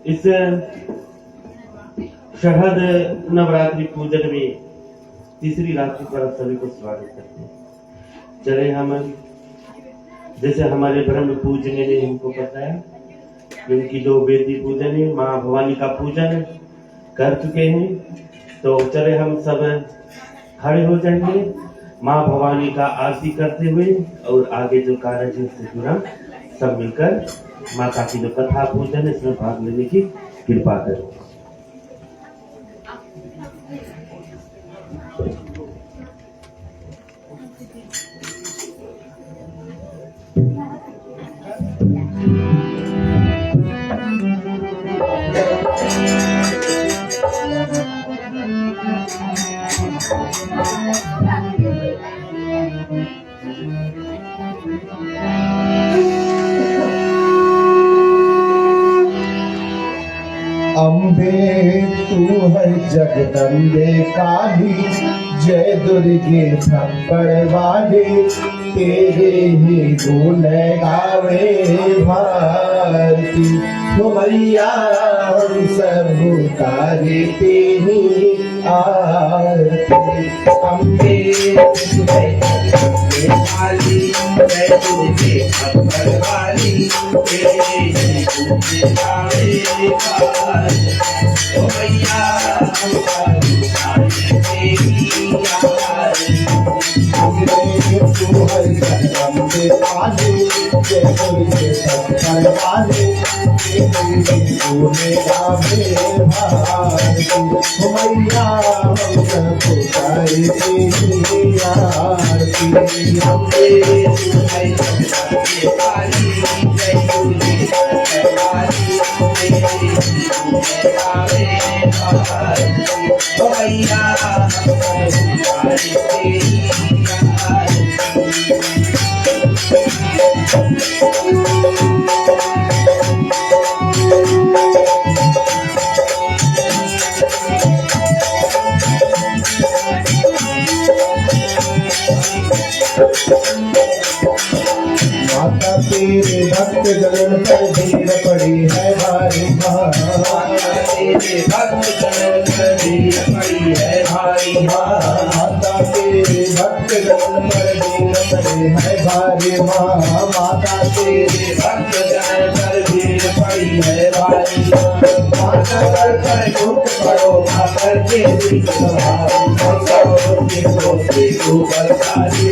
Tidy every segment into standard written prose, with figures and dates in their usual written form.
इस शरद नवरात्रि पूजन में तीसरी रात्रि पर आप सभी को स्वागत करते हैं। चले हम जैसे हमारे ब्रह्म पूजने ने हमको बताया कि उनकी जो बेदी पूजन है, माँ भवानी का पूजन कर चुके हैं, तो चले हम सब खड़े हो जाएंगे माँ भवानी का आरती करते हुए और आगे जो कार्य है उससे जुड़ा सब मिलकर माता की जो कथा पूजन है इसमें भाग लेने की कृपा करें। अम्बे तू है जगदम्बे काली, जय दुर्गे थप्पड़ वाली, तेरे ही गुण गावे भारती। तो मैया हम सब उतारे तेरी आरती। अम्बे तू है जगदम्बे काली, जय दुर्गे थप्पड़ वाली, तेरे ही गुण गावे भारती। ओ मैया हम सब उतारे तेरी आरती। तू है जगदम्बे काली, जय दुर्गे थप्पड़ वाली, तेरी गुण गावे भारती। ओ मैया हम सब उतारे तेरी आरती। अम्बे तू है जगदम्बे काली, जय दुर्गे थप्पड़ वाली, तेरी गुण गावे भारती। ओ मैया हम सब उतारे तेरी माता तेरे भक्त जनन पर भीड़ पड़ी है भारी माता तेरे भक्त जनन पर भीड़ पड़ी है भारी माता तेरे भक्त जनन पर भीड़ पड़ी है भारी माता तेरे भक्त जनन पर भीड़ पड़ी है भारी माता कर दुख पड़ो माता के दिल सवारी के ऊपर सारी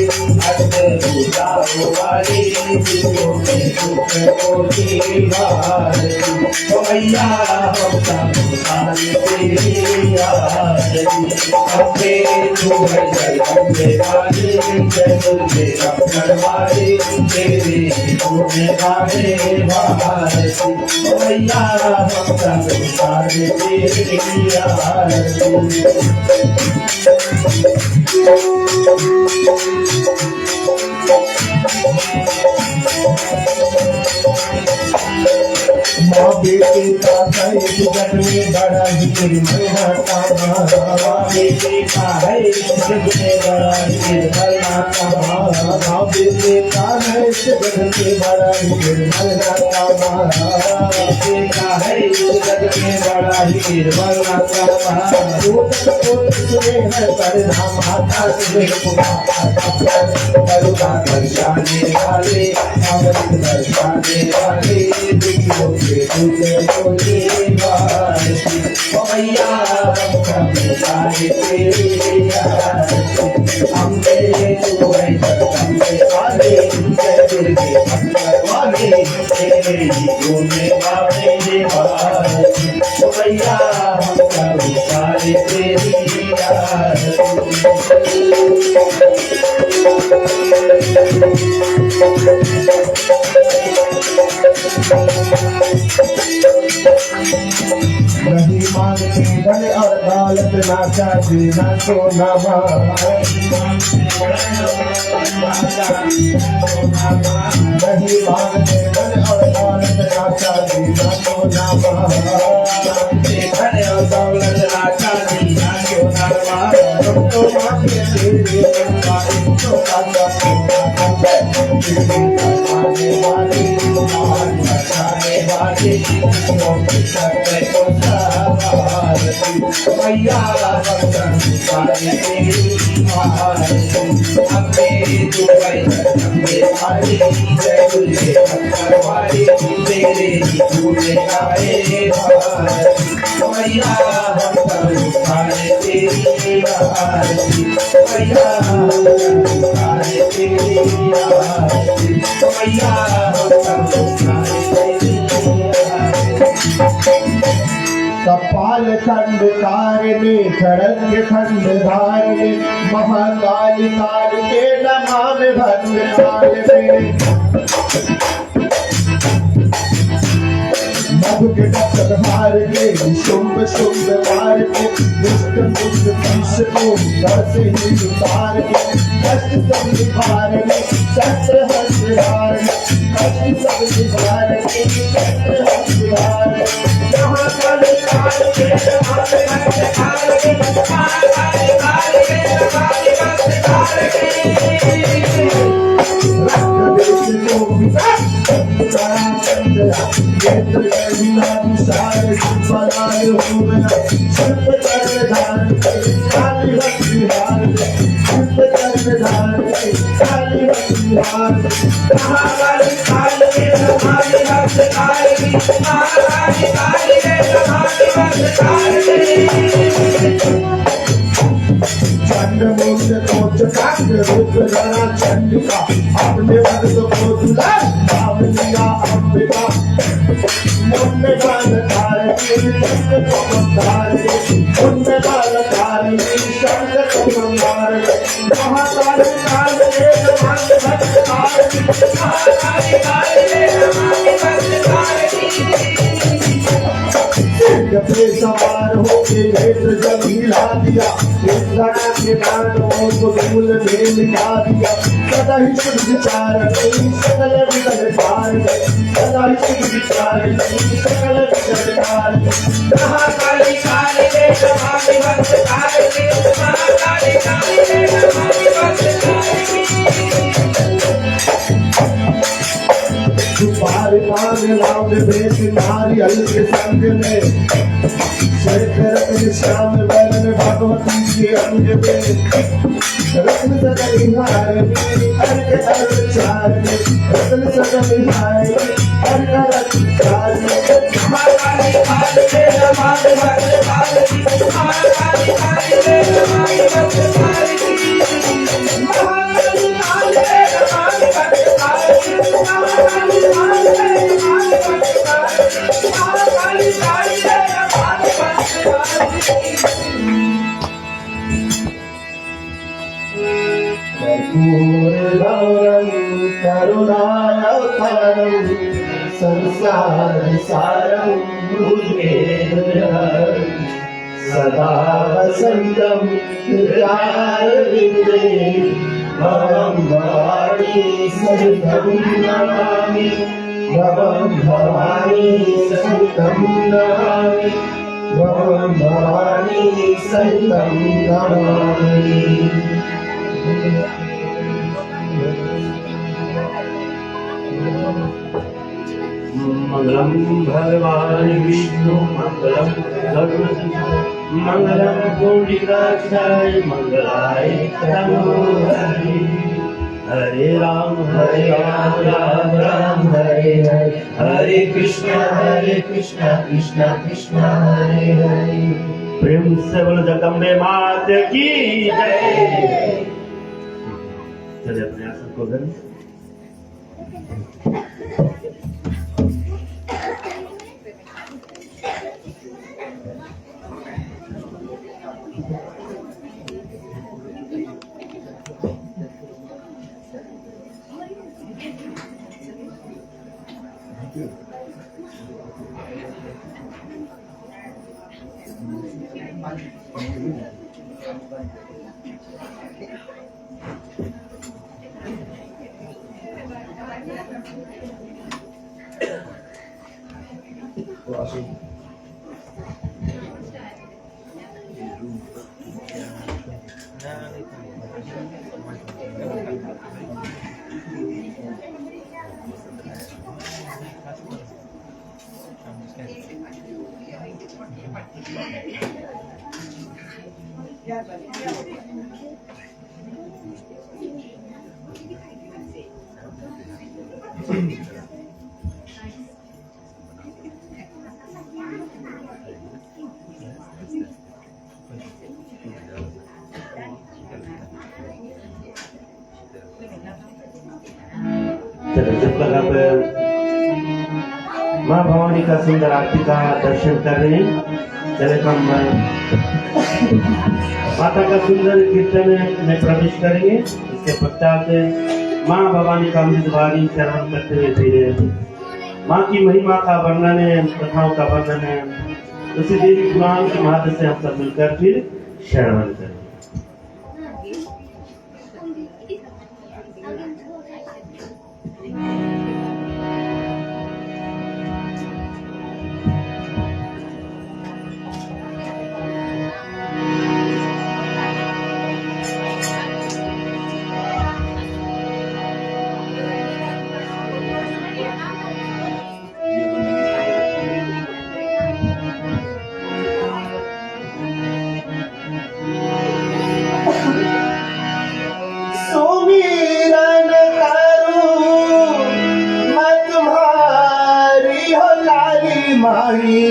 अद्भुताओं वाली दिलों में सुख होती भारती। ओ मैया हम सब उतारे तेरी आरती। अम्बे तू है जगदम्बे काली, जय दुर्गे थप्पड़ वाली, तेरे गुण गावे भारती। ओ मैया हम सब उतारे तेरी आरती। माँ बेटे का है जगत में बड़ा निर्मल नाता, माँ बेटे का है जगत में बड़ा निर्मल नाता, माँ बेटे का है जगत में बड़ा निर्मल नाता, माँ बेटे का है जगत में बड़ा निर्मल नाता। सुने है परिणाम माता से करुणा दर्शाने वाले, अमृत दर्शाने वाले, दुखियों के दुख बोले भारती। ओ मैया हम सब उतारे तेरी आरती। अम्बे तू है जगदम्बे काली, जय दुर्गे थप्पड़ वाली, तेरे गुण गावे भारती। ओ मैया हम सब उतारे तेरी आरती। नहीं मांगते धन और दौलत, ना चांदी ना सोना, नहीं मांगते धन और दौलत, ना चांदी ना सोना, धन और दौलत ना चांदी ना सोना, तो मांगे तेरे तो काका वाली बचाने वाले खुशियों के सत्य को सवारती मैया भक्तन सारे तेरी आरती अम्बे दुबई अम्बे वाली जय दुर्गे भक्तन वाली तेरे ही पूजे गाए भारती मैया भक्तन सारे तेरी आरती मैया भक्तन सारे तेरी आरती मैया भक्तन सारे तेरी कपाल खंड कारिणी खड़ग खंड धारिणी महाकाली काल के नमान भद्र काल में मधु के डकर हार के शुंभ शुंभ मार के दुष्ट दुष्ट पीस को घर से ही उतार के कष्ट सब निवार के सत्य हंस हार कष्ट सब निवार के सत्य हंस हार महाकाली काल के नमान भद्र काल के महाकाली काल के नमान भद्र काल के रक्त देश को विचार चंद्रमुंड को चकाक रूप धरा चंडिका अपने भक्त को दुला भावनिया अंबिका मुन्ने बाल तारणी चंद्र को तारणी मुन्ने बाल तारणी चंद्र को तारणी महाकाली काल के नमः भक्त तारणी महाकाली काल के नमः भक्त तारणी जब सवार होके नेत्र जब हिला दिया इंद्रा के दानों को धूल में मिटा दिया सदा ही शुद्ध विचार नहीं सकल विघ्न पार सदा ही शुद्ध विचार नहीं सकल विघ्न पार महाकाली काल के नमः भक्त तारणी महाकाली काल के नमः भक्त तारणी पार पार राम भेष नारियल के संग में शेखर श्याम वरण भगवती के अंग में रत्न सदनिहार अर्घ अर्घ चार रत्न सदनिहार अर्घ अर्घ चार महाकाली काल के नमः भक्त तारणी महाकाली काल के नमः भक्त तारणी महाकाली काल के नमः भक्त तारणी महाकाली काल के नमः भक्त तारणी महाकाली काल के नमः भक्त तारणी कर्पूरगौरं करुणावतारं संसार सारं भुजगेन्द्रहरं सदा वसन्तं हृदयारविन्दे भवं भवानी सहितं नमामि भवं भवानी सहितं नमामि भवं भवानी सहितं नमामि मंगलम भगवान विष्णु मंगलम गरुड़ मंगलम पुंडरीकाक्षाय मंगलाय तनोहरि हरे राम राम राम हरे हरे हरे कृष्ण कृष्ण कृष्ण हरे हरे प्रेम से बोलो जगदम्बे मात की जय। चलिए अपने आसन को करें। चलो जब तक आप माँ भवानी का सुंदर आरती का दर्शन कर रहे हैं, चले हम माता का सुंदर कीर्तन में प्रवेश करेंगे। इसके पश्चात माँ भवानी का अमृतवाणी श्रवण करते हुए फिर माँ की महिमा का वर्णन है, कथाओं का वर्णन है, उसी देवी पुराण के माध्यम से हम सब मिलकर फिर श्रवण करेंगे। सुमिरन करूं मैं तुम्हारी हो लाली माही,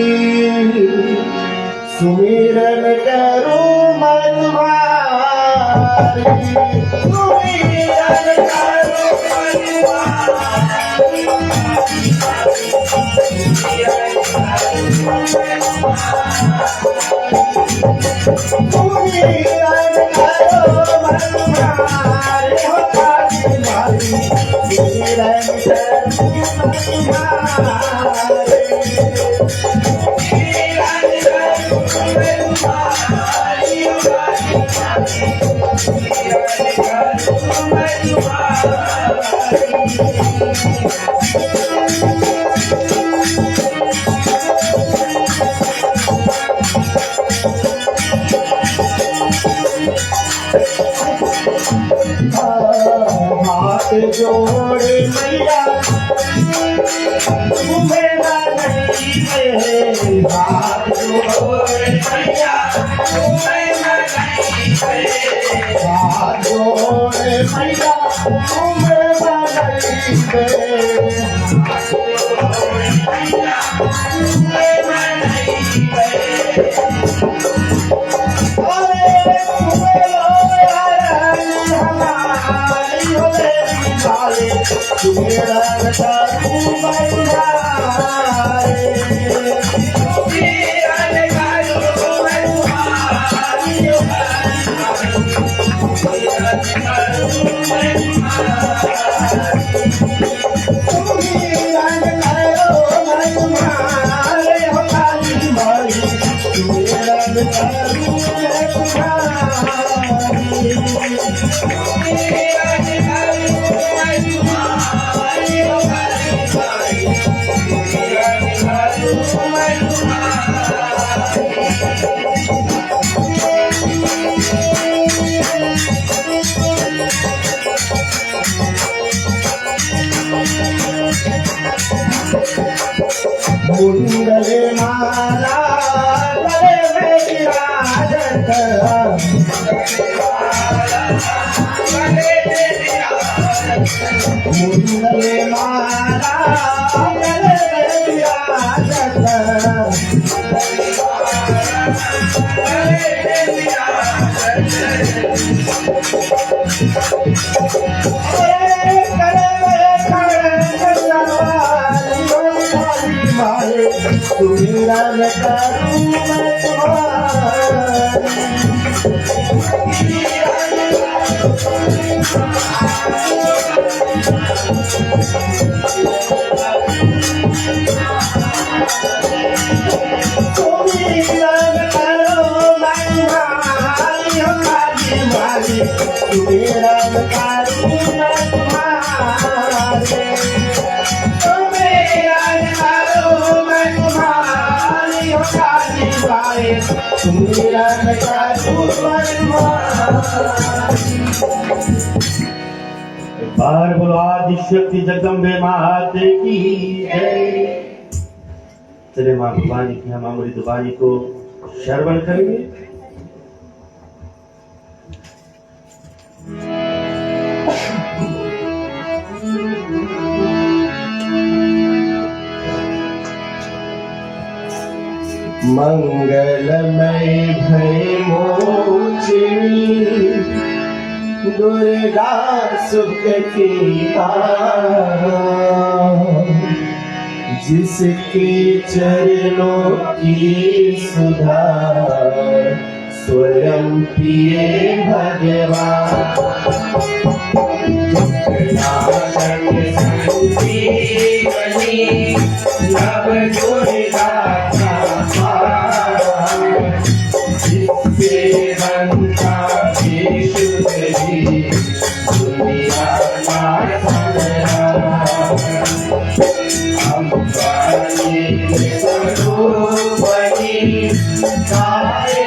सुमिरन करूं मैं तुम्हारी, सुमिरन करूं हाथ जोड़े मैया तुम्हें नहीं है, हाथ जोड़े मैया तुम्हें नहीं है, हाथ जोड़े मैया तुम्हें नहीं है, हाथ जोड़े मैया तुम्हें नहीं है। मुंडले माला गले में विराजत, मुंडले माला गले में विराजत, सुमिरन करूं मैं बार बोलो आदि शक्ति जगदम्बे माते की जय। चले माँ भवानी की हम अमृत वाणी को श्रवण करेंगे। मंगलमय भय मोचनी दुर्गा सुख की जिसके चरणों की सुधा स्वयं पिए भगवान नव दुर्गा जिससे बनता दुनिया का हम स्वरूपनी सारे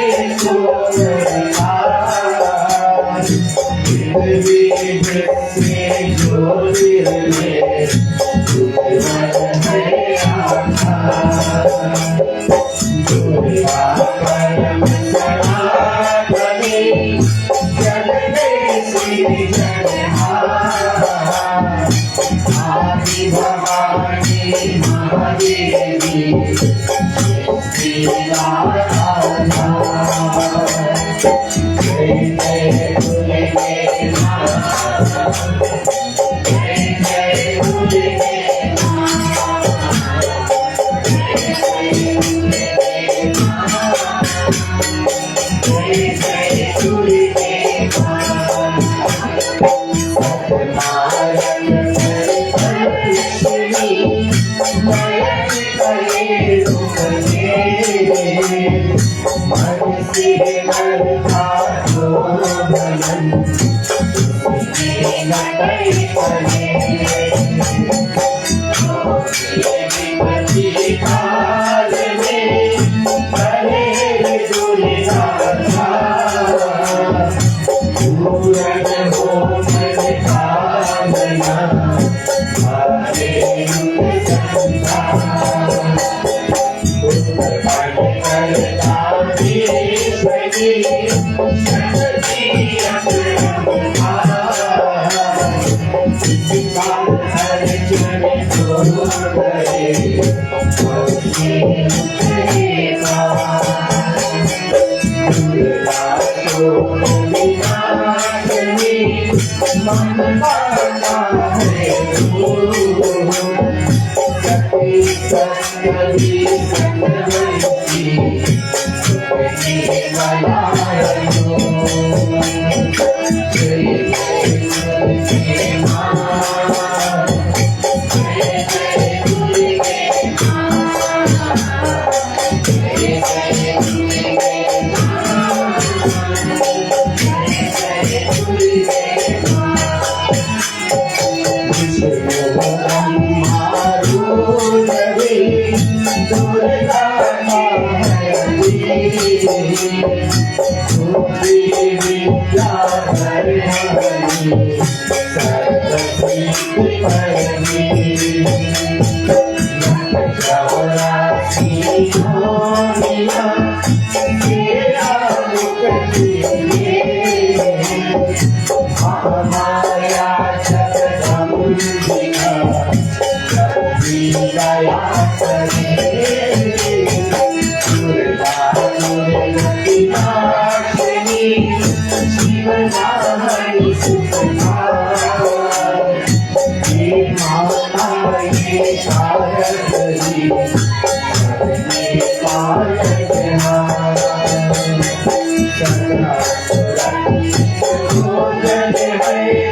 Hey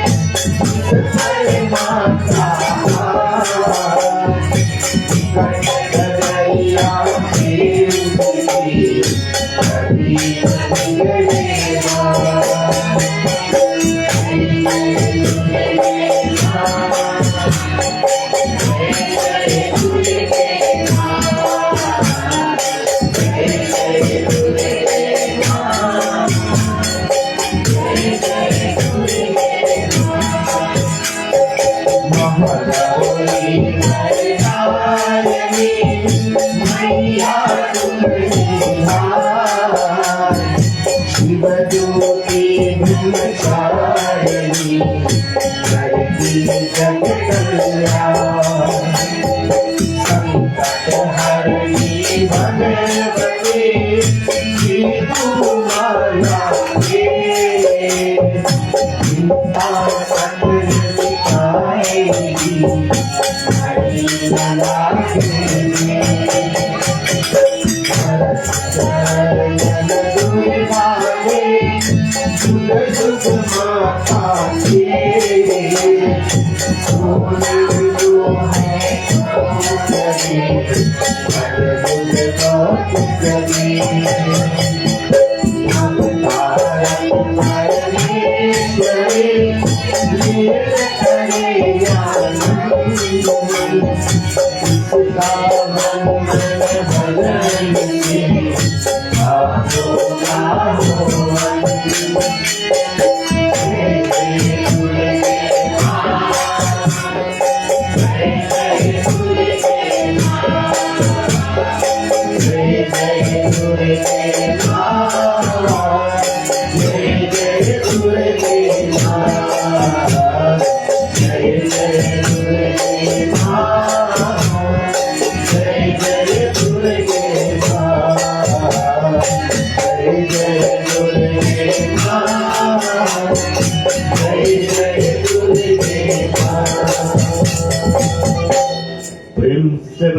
मैया तुम्हारी शिव ज्योति ब्रह्मचारिणी करती जग कल्याण संकट हरणी भगवती शिव माया के चिंता सकल मिटाएगी हरि लला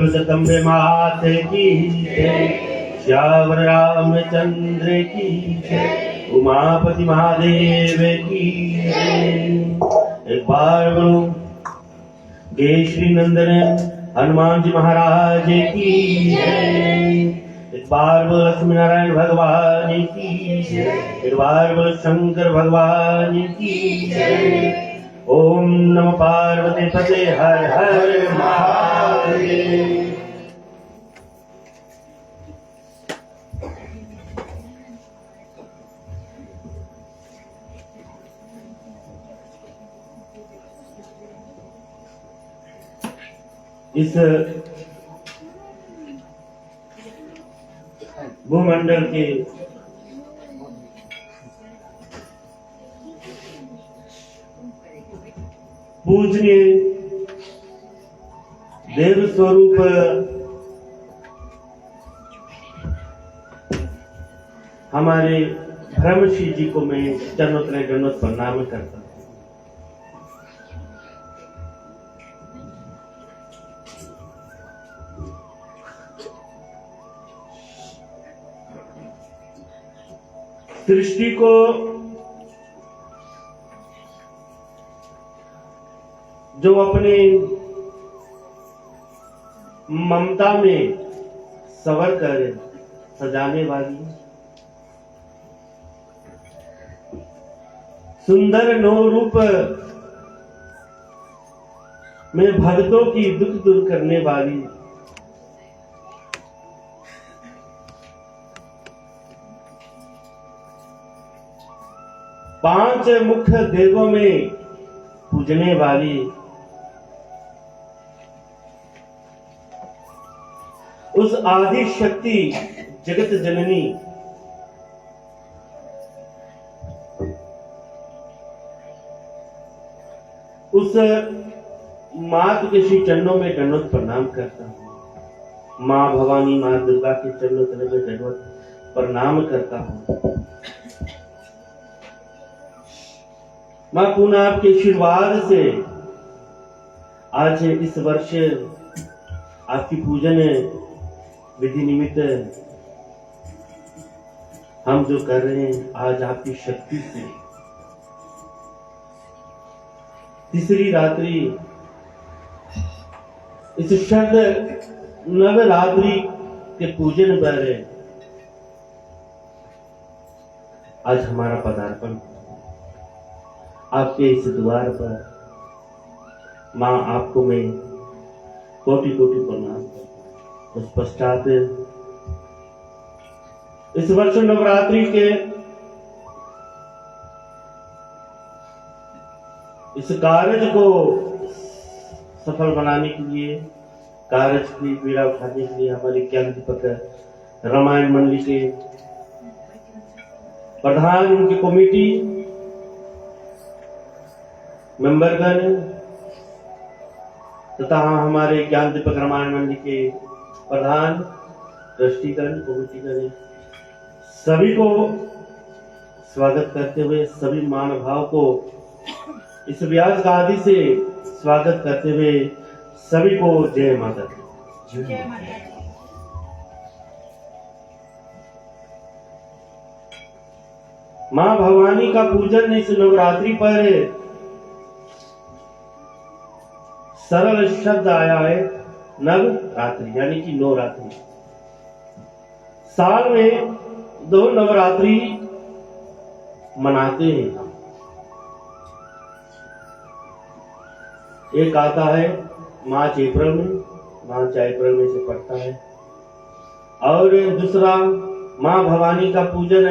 जगदम्बे माते की जय, श्यावर रामचंद्र की जय, उमापति महादेव की जय। एक बार बोलो केशरी नंदन हनुमान जी महाराज की जय। एक बार बोलो लक्ष्मी नारायण भगवान की जय। एक बार बोलो शंकर भगवान की जय। ओम नमः पार्वती पते हर हर महादेव। इस भूमंडल के पूजनीय देव स्वरूप हमारे ब्रह्मश्री जी को मैं चरणोत्तरय दंडवत प्रणाम करता हूँ। सृष्टि को जो अपने ममता में सवर कर सजाने वाली सुंदर नौ रूप में भक्तों की दुख दूर करने वाली पांच मुख्य देवों में पूजने वाली उस आदि शक्ति जगत जननी उस मात के श्री चरणों में दंडवत प्रणाम करता हूँ। माँ भवानी माँ दुर्गा के चरणों में दंडवत प्रणाम करता हूँ। माँ पुनः आपके आशीर्वाद से आज इस वर्ष आपकी पूजन विधि निमित्त हम जो कर रहे हैं आज आपकी शक्ति से तीसरी रात्रि इस शरद नवरात्रि के पूजन पर आज हमारा पदार्पण आपके इस द्वार पर। माँ आपको मैं कोटि कोटि प्रणाम करता हूँ। उस पश्चात इस वर्ष नवरात्रि के इस कार्य को सफल बनाने के लिए कार्य की पीड़ा उठाने के लिए हमारे ज्ञान दीपक रामायण मंडली के प्रधान, उनकी कमेटी मेंबरगण तथा हमारे ज्ञान दीपक रामायण मंडली के प्रधान, ट्रस्टीगण, कमेटीगण, सभी को स्वागत करते हुए, सभी महानुभाव को इस व्यास गादी से स्वागत करते हुए सभी को जय माता दी। जय माता दी। मां भवानी का पूजन इस नवरात्रि पर सरल शब्द आया है, नवरात्रि यानी कि नवरात्रि। साल में 2 नवरात्रि मनाते हैं हम। एक आता है मार्च अप्रैल में से पड़ता है, और दूसरा मां भवानी का पूजन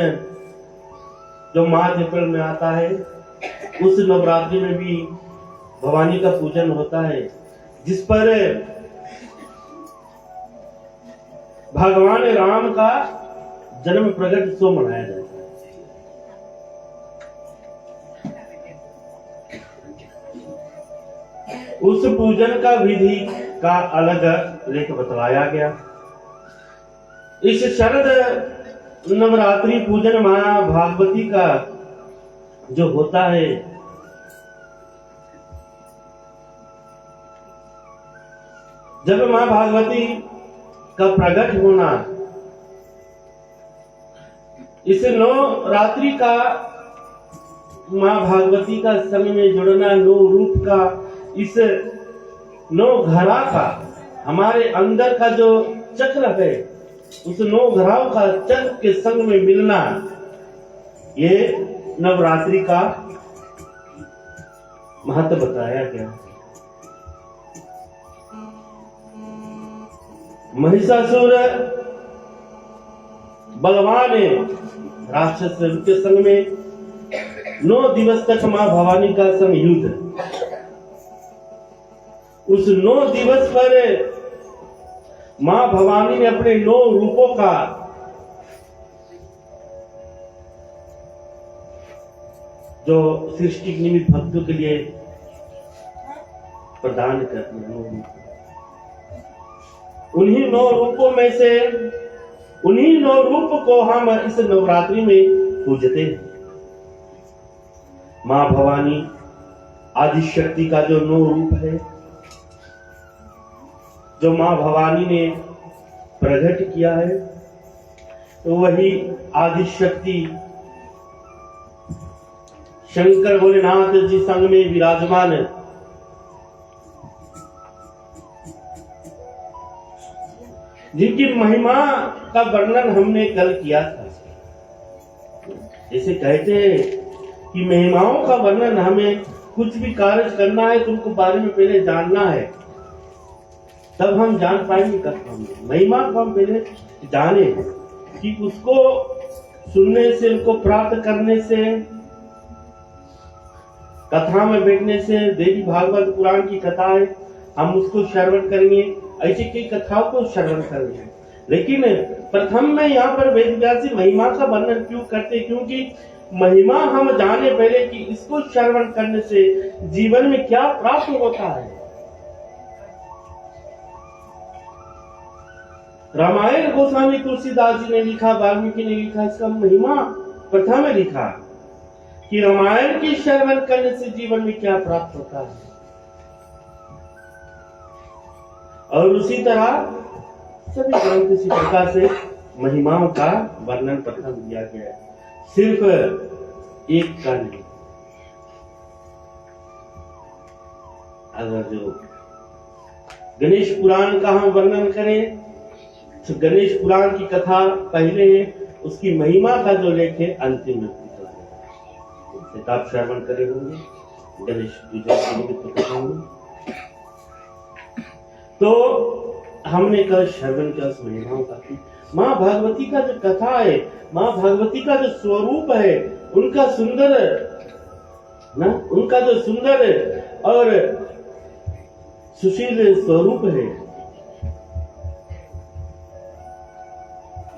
जो मार्च अप्रैल में आता है, उस नवरात्रि में भी भवानी का पूजन होता है, जिस पर भगवान राम का जन्म प्रकट उत्सव मनाया जाता है। उस पूजन का विधि का अलग लेख बतलाया गया। इस शरद नवरात्रि पूजन मां भागवती का जो होता है, जब मां भागवती का प्रकट होना, इस नवरात्रि का मां भागवती का संग में जुड़ना, नौ रूप का, इस नौ घरा का, हमारे अंदर का जो चक्र है, उस नौ घराओं का चक्र के संग में मिलना, ये नवरात्रि का महत्व बताया गया। महिषासुर बलवान राक्षस के संग में 9 दिवस तक मां भवानी का संग युद्ध। उस 9 दिवस पर मां भवानी ने अपने 9 रूपों का जो सृष्टि निमित्त भक्तों के लिए प्रदान करती है, उन्हीं 9 रूपों में से उन्हीं 9 रूप को हम इस नवरात्रि में पूजते हैं। मां भवानी आदि शक्ति का जो 9 रूप है, जो मां भवानी ने प्रकट किया है, तो वही आदि शक्ति शंकर भोलेनाथ जी संग में विराजमान है। जिनकी महिमा का वर्णन हमने कल किया था। जैसे कहते हैं कि महिमाओं का वर्णन, हमें कुछ भी कार्य करना है तो उनको बारे में पहले जानना है, तब हम जान पाएंगे कर पाएंगे। महिमा को हम पहले जाने कि उसको सुनने से, उनको प्राप्त करने से, कथा में बैठने से, देवी भागवत पुराण की कथा है, हम उसको श्रवण करेंगे, ऐसी कई कथाओं को श्रवण करेंगे। लेकिन प्रथम में यहाँ पर वेद व्यासी महिमा का वर्णन क्यों करते? क्योंकि महिमा हम जाने पहले कि इसको श्रवण करने से जीवन में क्या प्राप्त होता है। रामायण गोस्वामी तुलसीदास जी ने लिखा, वाल्मीकि ने लिखा, इसका महिमा प्रथम में लिखा कि रामायण की श्रवण करने से जीवन में क्या प्राप्त होता है। और उसी तरह सभी ग्रंथ इसी प्रकार से महिमाओं का वर्णन प्रथम दिया गया है, सिर्फ एक का नहीं। अगर जो गणेश पुराण का हम वर्णन करें तो गणेश पुराण की कथा पहले है, उसकी महिमा का जो लेख है अंतिम में तो आप श्रवण करे होंगे गणेश पूजा के निमित्त कथा में। तो हमने कल श्रवण किया उस महिमाओं का। माँ भगवती का जो कथा है, माँ भगवती का जो स्वरूप है, उनका सुंदर ना, उनका जो सुंदर और सुशील स्वरूप है,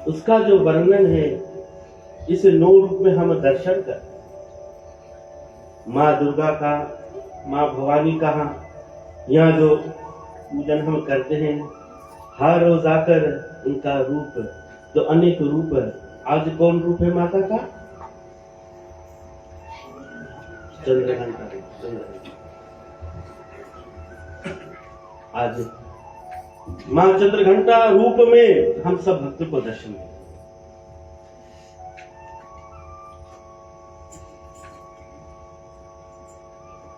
उसका जो वर्णन है इस 9 रूप में हम दर्शन कर, माँ दुर्गा का, माँ भवानी का यहाँ जो पूजन हम करते हैं, हर रोज आकर उनका रूप, जो अनेक रूप, आज कौन रूप है माता का? चंद्रघंटा। आज माँ चंद्रघंटा रूप में हम सब भक्तों को दर्शन दें।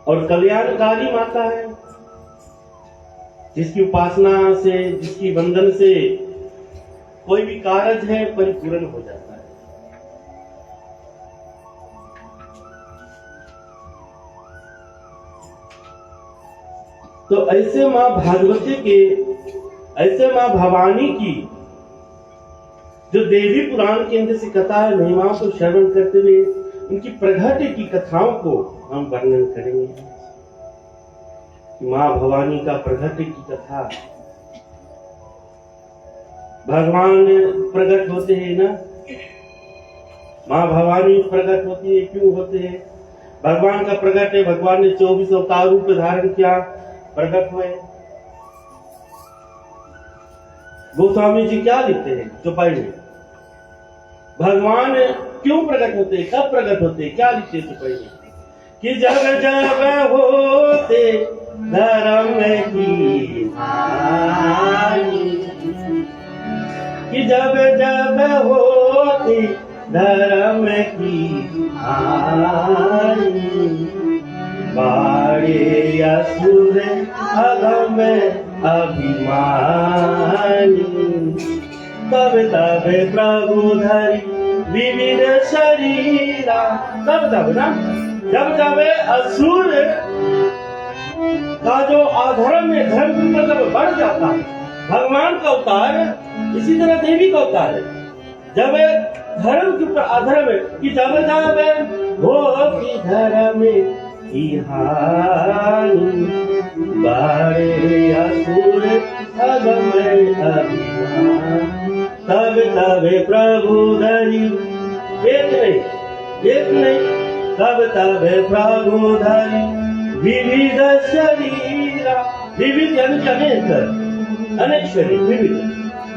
और कल्याणकारी माता है, जिसकी उपासना से, जिसकी वंदन से कोई भी कार्य है परिपूर्ण हो जाता है। तो ऐसे मां भागवती के, ऐसे मां भवानी की जो देवी पुराण के अंदर से कथा है, महिमाओं को श्रवण करते हुए उनकी प्रगट की कथाओं को हम वर्णन करेंगे। मां भवानी का प्रगट की कथा, भगवान प्रकट होते हैं ना, मां भवानी प्रकट होती है, क्यों होते हैं? भगवान का प्रकट है, भगवान ने 24 अवतार रूप धारण किया, प्रकट हुए। गोस्वामी जी क्या लिखते हैं चौपाई में? भगवान क्यों प्रकट होते हैं, कब प्रकट होते हैं, क्या लिखते हैं चौपाई में? कि जब जब होते धर्म की हानि, कि जब जब होती धर्म की हानि, बाड़े असुर अधम अभिमानी, तब तब प्रभु धरि विविध शरीरा। तब ना, जब जब असुर का जो अधर्म में धर्म की मतलब बढ़ जाता है, भगवान का अवतार, इसी तरह देवी का अवतार है। जब धर्म के ऊपर अधर्म की जब जब हो की धर्म की हानि, बाड़े असुर अधम अभिमानी, तब तब प्रभु धरि, एक नहीं, तब तब प्रभु धरि विविध शरीरा, विविध यानी अनेक, अनेक शरीर विविध,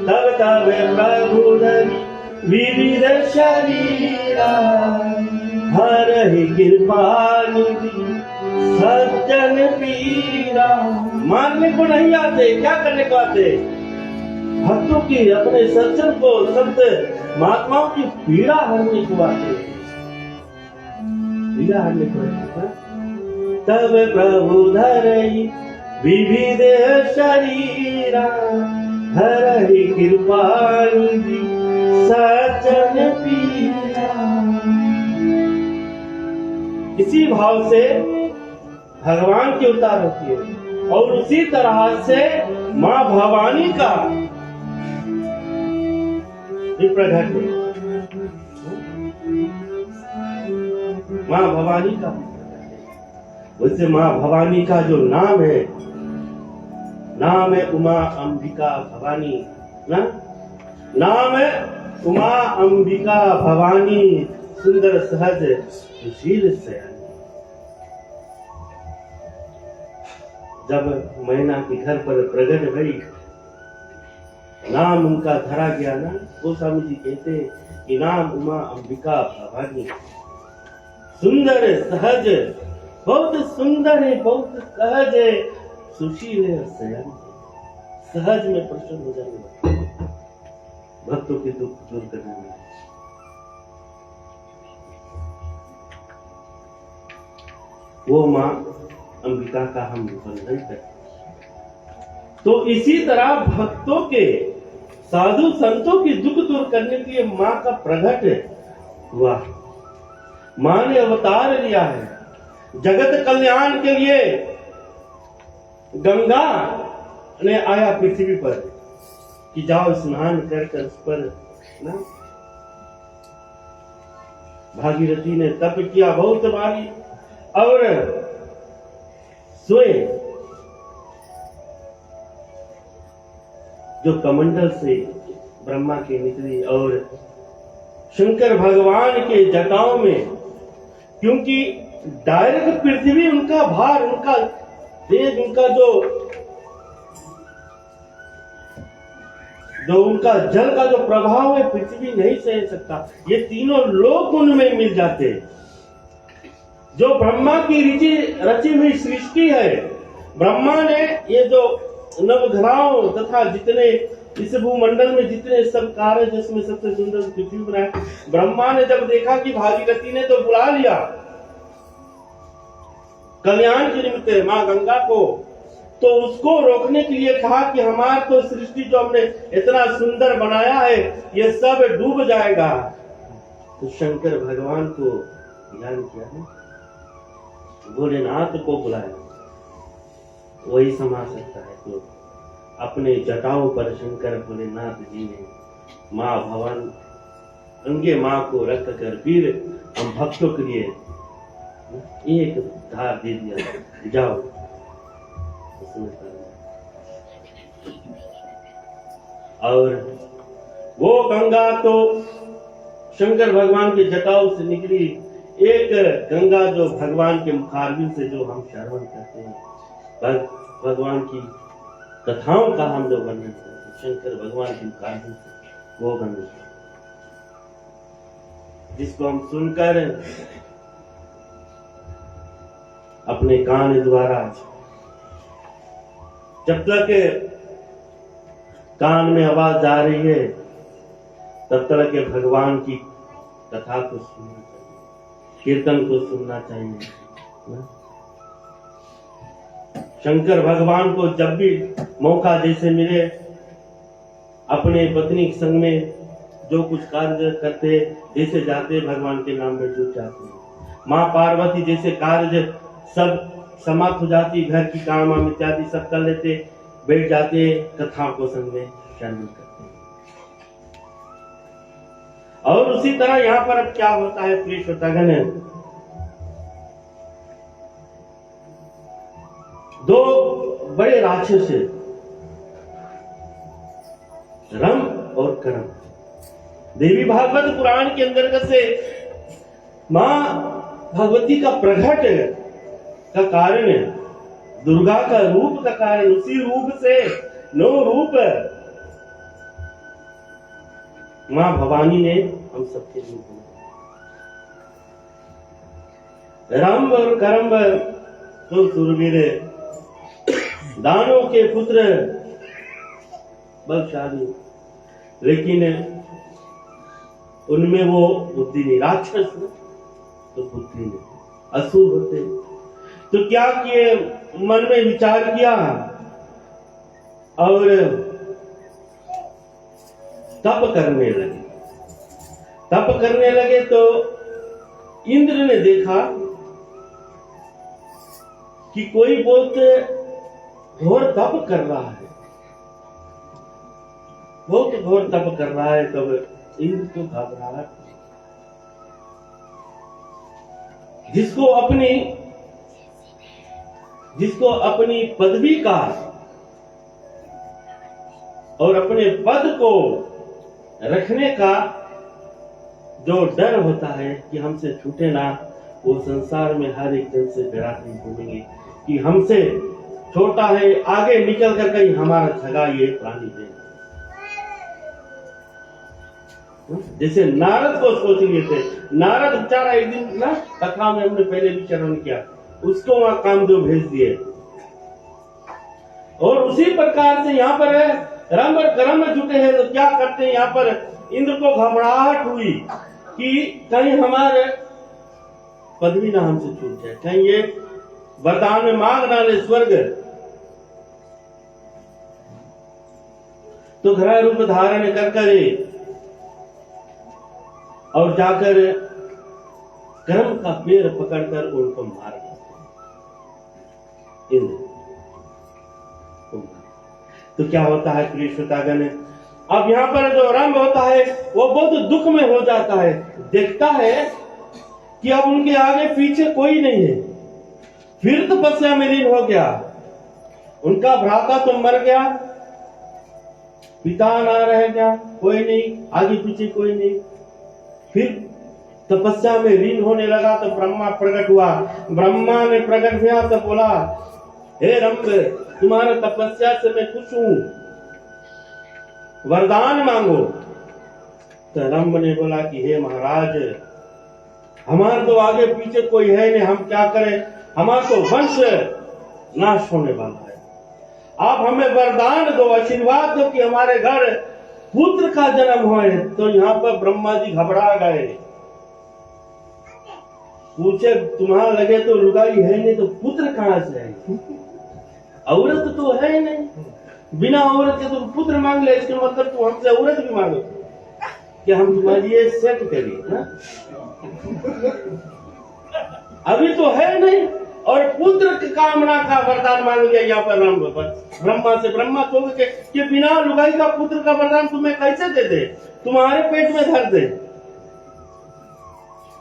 तब तब प्रभु धरि विविध शरीरा, हरहि कृपा निधि सज्जन पीरा। मानने को नहीं आते, क्या करने को आते? भक्तों की, अपने सज्जन को, संत महात्माओं की पीड़ा हरने को आते, पीड़ा हरने को आते। तब प्रभु धरि विविध शरीरा, हरहि कृपा निधि सज्जन पीरा। इसी भाव से भगवान की अवतार होती है, और उसी तरह से मां भवानी का प्रकट है। मां भवानी का, वैसे मां भवानी का जो नाम है, नाम है उमा अंबिका भवानी ना, नाम है उमा अंबिका भवानी, सुंदर सहज सुशील सयानी। जब मैना के घर पर प्रकट भई, नाम उनका धरा गया ना, गोस्वामी जी कहते कि नाम उमा अंबिका भवानी, सुंदर सहज, बहुत सुंदर है, बहुत सहज है, सुशील है, सयानी, सहज में प्रसन्न हो जाने वाला, भक्तों के दुख दूर करने वाला। वो मां अंबिका का हम वंदन करते हैं। तो इसी तरह भक्तों के, साधु संतों की दुख दूर करने के लिए मां का प्रकट हुआ। मां ने अवतार लिया है जगत कल्याण के लिए। गंगा ने आया पृथ्वी पर कि जाओ स्नान कर उस पर ना, भागीरथी ने तप किया बहुत भारी, और स्वयं जो कमंडल से ब्रह्मा की निकली और शंकर भगवान के जटाओं में, क्योंकि डायरेक्ट पृथ्वी उनका भार, उनका तेज, उनका जो उनका जल का जो प्रभाव है पृथ्वी नहीं सह सकता। ये तीनों लोग उनमें मिल जाते। जो ब्रह्मा की रची हुई सृष्टि है, ब्रह्मा ने ये जो नवग्रहों तथा जितने इस भूमंडल में जितने सब कार्य, जिसमें सबसे सुंदर पृथ्वी बनाया, ब्रह्मा ने जब देखा कि भागीरथी ने तो बुला लिया कल्याण के निमित्त मां गंगा को, तो उसको रोकने के लिए कहा कि हमारा तो सृष्टि जो हमने इतना सुंदर बनाया है ये सब डूब जाएगा। तो शंकर भगवान को ध्यान किया है, भोलेनाथ को बुलाया, वही समा सकता है। तो अपने जटाओं पर शंकर भोलेनाथ जी ने माँ भवन अंगे माँ को रख कर फिर हम भक्तों के लिए एक धार दे दिया, जाओ। और वो गंगा तो शंकर भगवान के जटाओं से निकली, एक गंगा जो भगवान के मुखारबिंद से जो हम श्रवण करते हैं, भगवान की कथाओं का हम लोग वर्णन करते हैं, शंकर भगवान के मुखारबिंद से वो गंगा जिसको हम सुनकर अपने कान द्वारा, जब तक कान में आवाज जा रही है तब तक के भगवान की कथा को सुनना चाहिए, कीर्तन को सुनना चाहिए। शंकर भगवान को जब भी मौका जैसे मिले, अपने पत्नी के संग में जो कुछ कार्य करते, जैसे जाते भगवान के नाम में जुट जाते। माँ पार्वती जैसे कार्य सब समाप्त हो जाती, घर की काम इत्यादि सब कर लेते, बैठ जाते, कथाओं को संग में शामिल करते। और उसी तरह यहाँ पर अब क्या होता है प्रिय श्रोतागण, दो बड़े राक्षस रम और करम, देवी भागवत पुराण के अंतर्गत से मां भगवती का प्रकट का कारण, दुर्गा का रूप का कारण, उसी रूप से 9 रूप मां भवानी ने हम सबके रूप बनाए। राम और करम तो सुरवीर, दानों के पुत्र, बलशाली, लेकिन उनमें वो बुद्धि नहीं, राक्षस तो बुद्धि नहीं, असुर होते। तो क्या किए, मन में विचार किया और तप करने लगे। तप करने लगे तो इंद्र ने देखा कि कोई बहुत घोर तप कर रहा है, बहुत घोर तप कर रहा है। तब इंद्र को घबराहट, जिसको अपनी पदवी का और अपने पद को रखने का जो डर होता है कि हमसे छूटे ना, वो संसार में हर एक जन से डराते घूमेंगे कि हमसे छोटा है, आगे निकल कर कहीं हमारा छगा ये प्राणी है। जैसे नारद को सोच लिए थे, नारद बेचारा एक दिन ना कथा में हमने पहले भी चरण किया, उसको वहां कामदेव भेज दिए। और उसी प्रकार से यहाँ पर रम और करम में जुटे हैं, तो क्या करते हैं, यहाँ पर इंद्र को घबराहट हुई कि कहीं हमारे पदवी ना हमसे छूट जाए, कहीं ये वरदान में मांग ना ले स्वर्ग। तो ग्रह रूप धारण कर और जाकर कर्म का पेड़ पकड़कर उनको मार देते इंद्र। तो क्या होता है प्रिय श्रोतागण, अब यहाँ पर जो रंग होता है वो बहुत दुख में हो जाता है, देखता है कि अब उनके आगे पीछे कोई नहीं है, फिर तपस्या में लीन हो गया, उनका भ्राता तो मर गया, पिता ना रह गया, कोई नहीं, आगे पीछे कोई नहीं। फिर तपस्या में लीन होने लगा तो ब्रह्मा प्रकट हुआ। ब्रह्मा ने प्रकट हुआ तो बोला, हे रंभ, तुम्हारा तपस्या से मैं खुश हूं, वरदान मांगो। तो रंभ ने बोला कि हे महाराज, हमारे तो आगे पीछे कोई है नहीं, हम क्या करें, हमारा तो वंश नाश होने वाला है। आप हमें वरदान दो, आशीर्वाद दो कि हमारे घर पुत्र का जन्म होए। तो यहाँ पर ब्रह्मा जी घबरा गए, पूछे तुम्हारा लगे तो लुगाई है नहीं तो पुत्र कहाँ से है? औरत तो है नहीं, बिना औरत के तुम पुत्र मांग ले, इसके मतलब तुम हमसे औरत भी मांगो कि हम तुम्हारी ये सेट करिए ना? अभी तो है नहीं, और पुत्र की कामना का वरदान मांग लिया यहाँ पर ब्रह्मा से। ब्रह्मा तो कि बिना लुगाई का पुत्र का वरदान तुम्हें कैसे दे दे, तुम्हारे पेट में धर दे।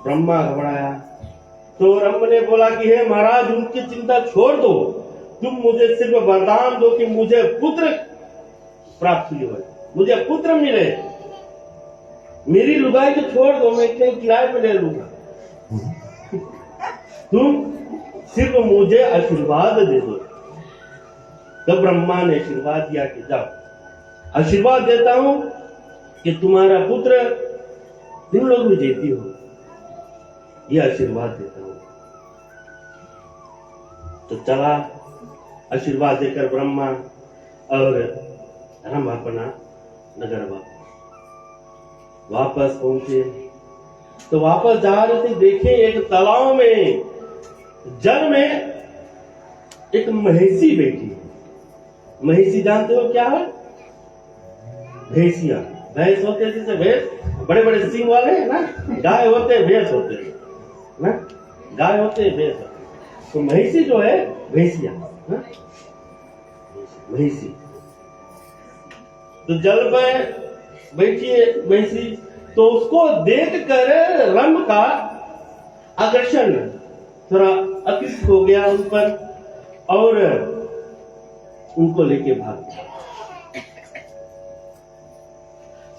ब्रह्मा घबराया तो रंभ ने बोला कि हे महाराज, उनकी चिंता छोड़ दो, तुम मुझे सिर्फ वरदान दो कि मुझे पुत्र प्राप्त हो, मुझे पुत्र मिले। मेरी लुगाई तो छोड़ दो, मैं कहीं किराए पे ले लूंगा, तुम सिर्फ मुझे आशीर्वाद दे दो। तो ब्रह्मा ने आशीर्वाद दिया कि जाओ, आशीर्वाद देता हूं कि तुम्हारा पुत्र तुम लोग भी देती हो, ये आशीर्वाद देता हूं। तो चला आशीर्वाद देकर ब्रह्मा और रंभ अपना नगर वापस पहुंचे। तो वापस जा रहे थे, देखे एक तालाब में जल में एक महिषी बैठी है। महिषी जानते हो क्या है? भैंसिया, भैंस होते हैं जैसे भैंस, बड़े बड़े सींग वाले है ना, गाय होते हैं, भैंस होते हैं ना, गाय होते हैं, भैंस होते हैं। तो महिषी जो है भैंसिया, महिषी। तो जल में बैठी है महिषी, तो उसको देख कर रंभ का आकर्षण थोड़ा अतिष्ट हो गया उन पर और उनको लेके भाग गया।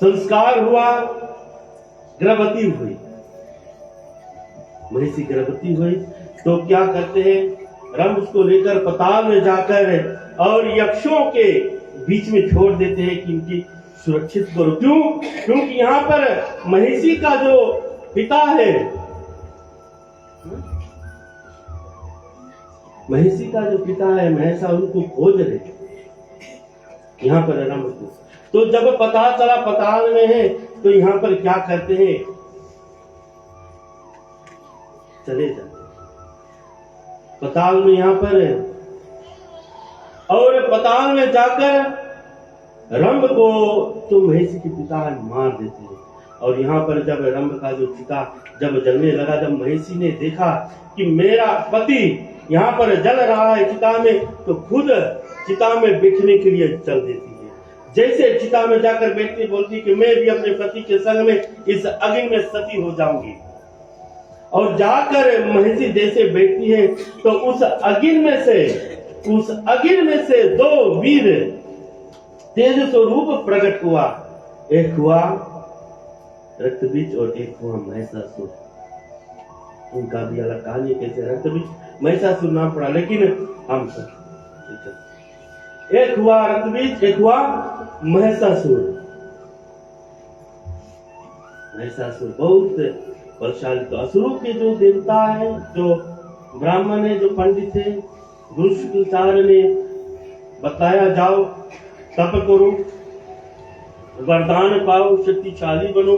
संस्कार हुआ, गर्भवती हुई, महिषी गर्भवती हुई। तो क्या करते हैं, रंभ उसको लेकर पाताल में जाकर और यक्षों के बीच में छोड़ देते हैं कि इनकी सुरक्षित करो। क्यों? क्योंकि यहाँ पर महिषी का जो पिता है, महिषी का जो पिता है महेशा, उनको खोज रहे यहाँ पर रंभ को। तो जब पता चला पाताल में है, तो यहाँ पर क्या करते हैं, चले जाते पाताल में यहाँ पर, और पाताल में जाकर रंभ को तो महिषी के पिता मार देते हैं। और यहाँ पर जब रंभ का जो चिता जब जलने लगा, जब महिषी ने देखा कि मेरा पति यहाँ पर जल रहा है चिता में, तो खुद चिता में बैठने के लिए चल देती है। जैसे चिता में जाकर बैठती, बोलती कि मैं भी अपने पति के संग में इस अग्नि में सती हो जाऊंगी। और जाकर महिषी जैसे बैठती है, तो उस अग्नि में से दो वीर तेज स्वरूप प्रकट हुआ। एक हुआ रक्तबीज और एक हुआ महिषासुर। उनका भी अलग कहानी, कैसे रक्तबीज महिषासुर नाम पड़ा, लेकिन हम सब एक हुआ रक्तबीज, एक हुआ महिषासुर। महिषासुर बहुत बलशाली। तो असुरों के जो देवता है, जो ब्राह्मण है, जो पंडित है, गुरु शुक्राचार्य ने बताया, जाओ तप करो, वरदान पाओ, शक्तिशाली बनो।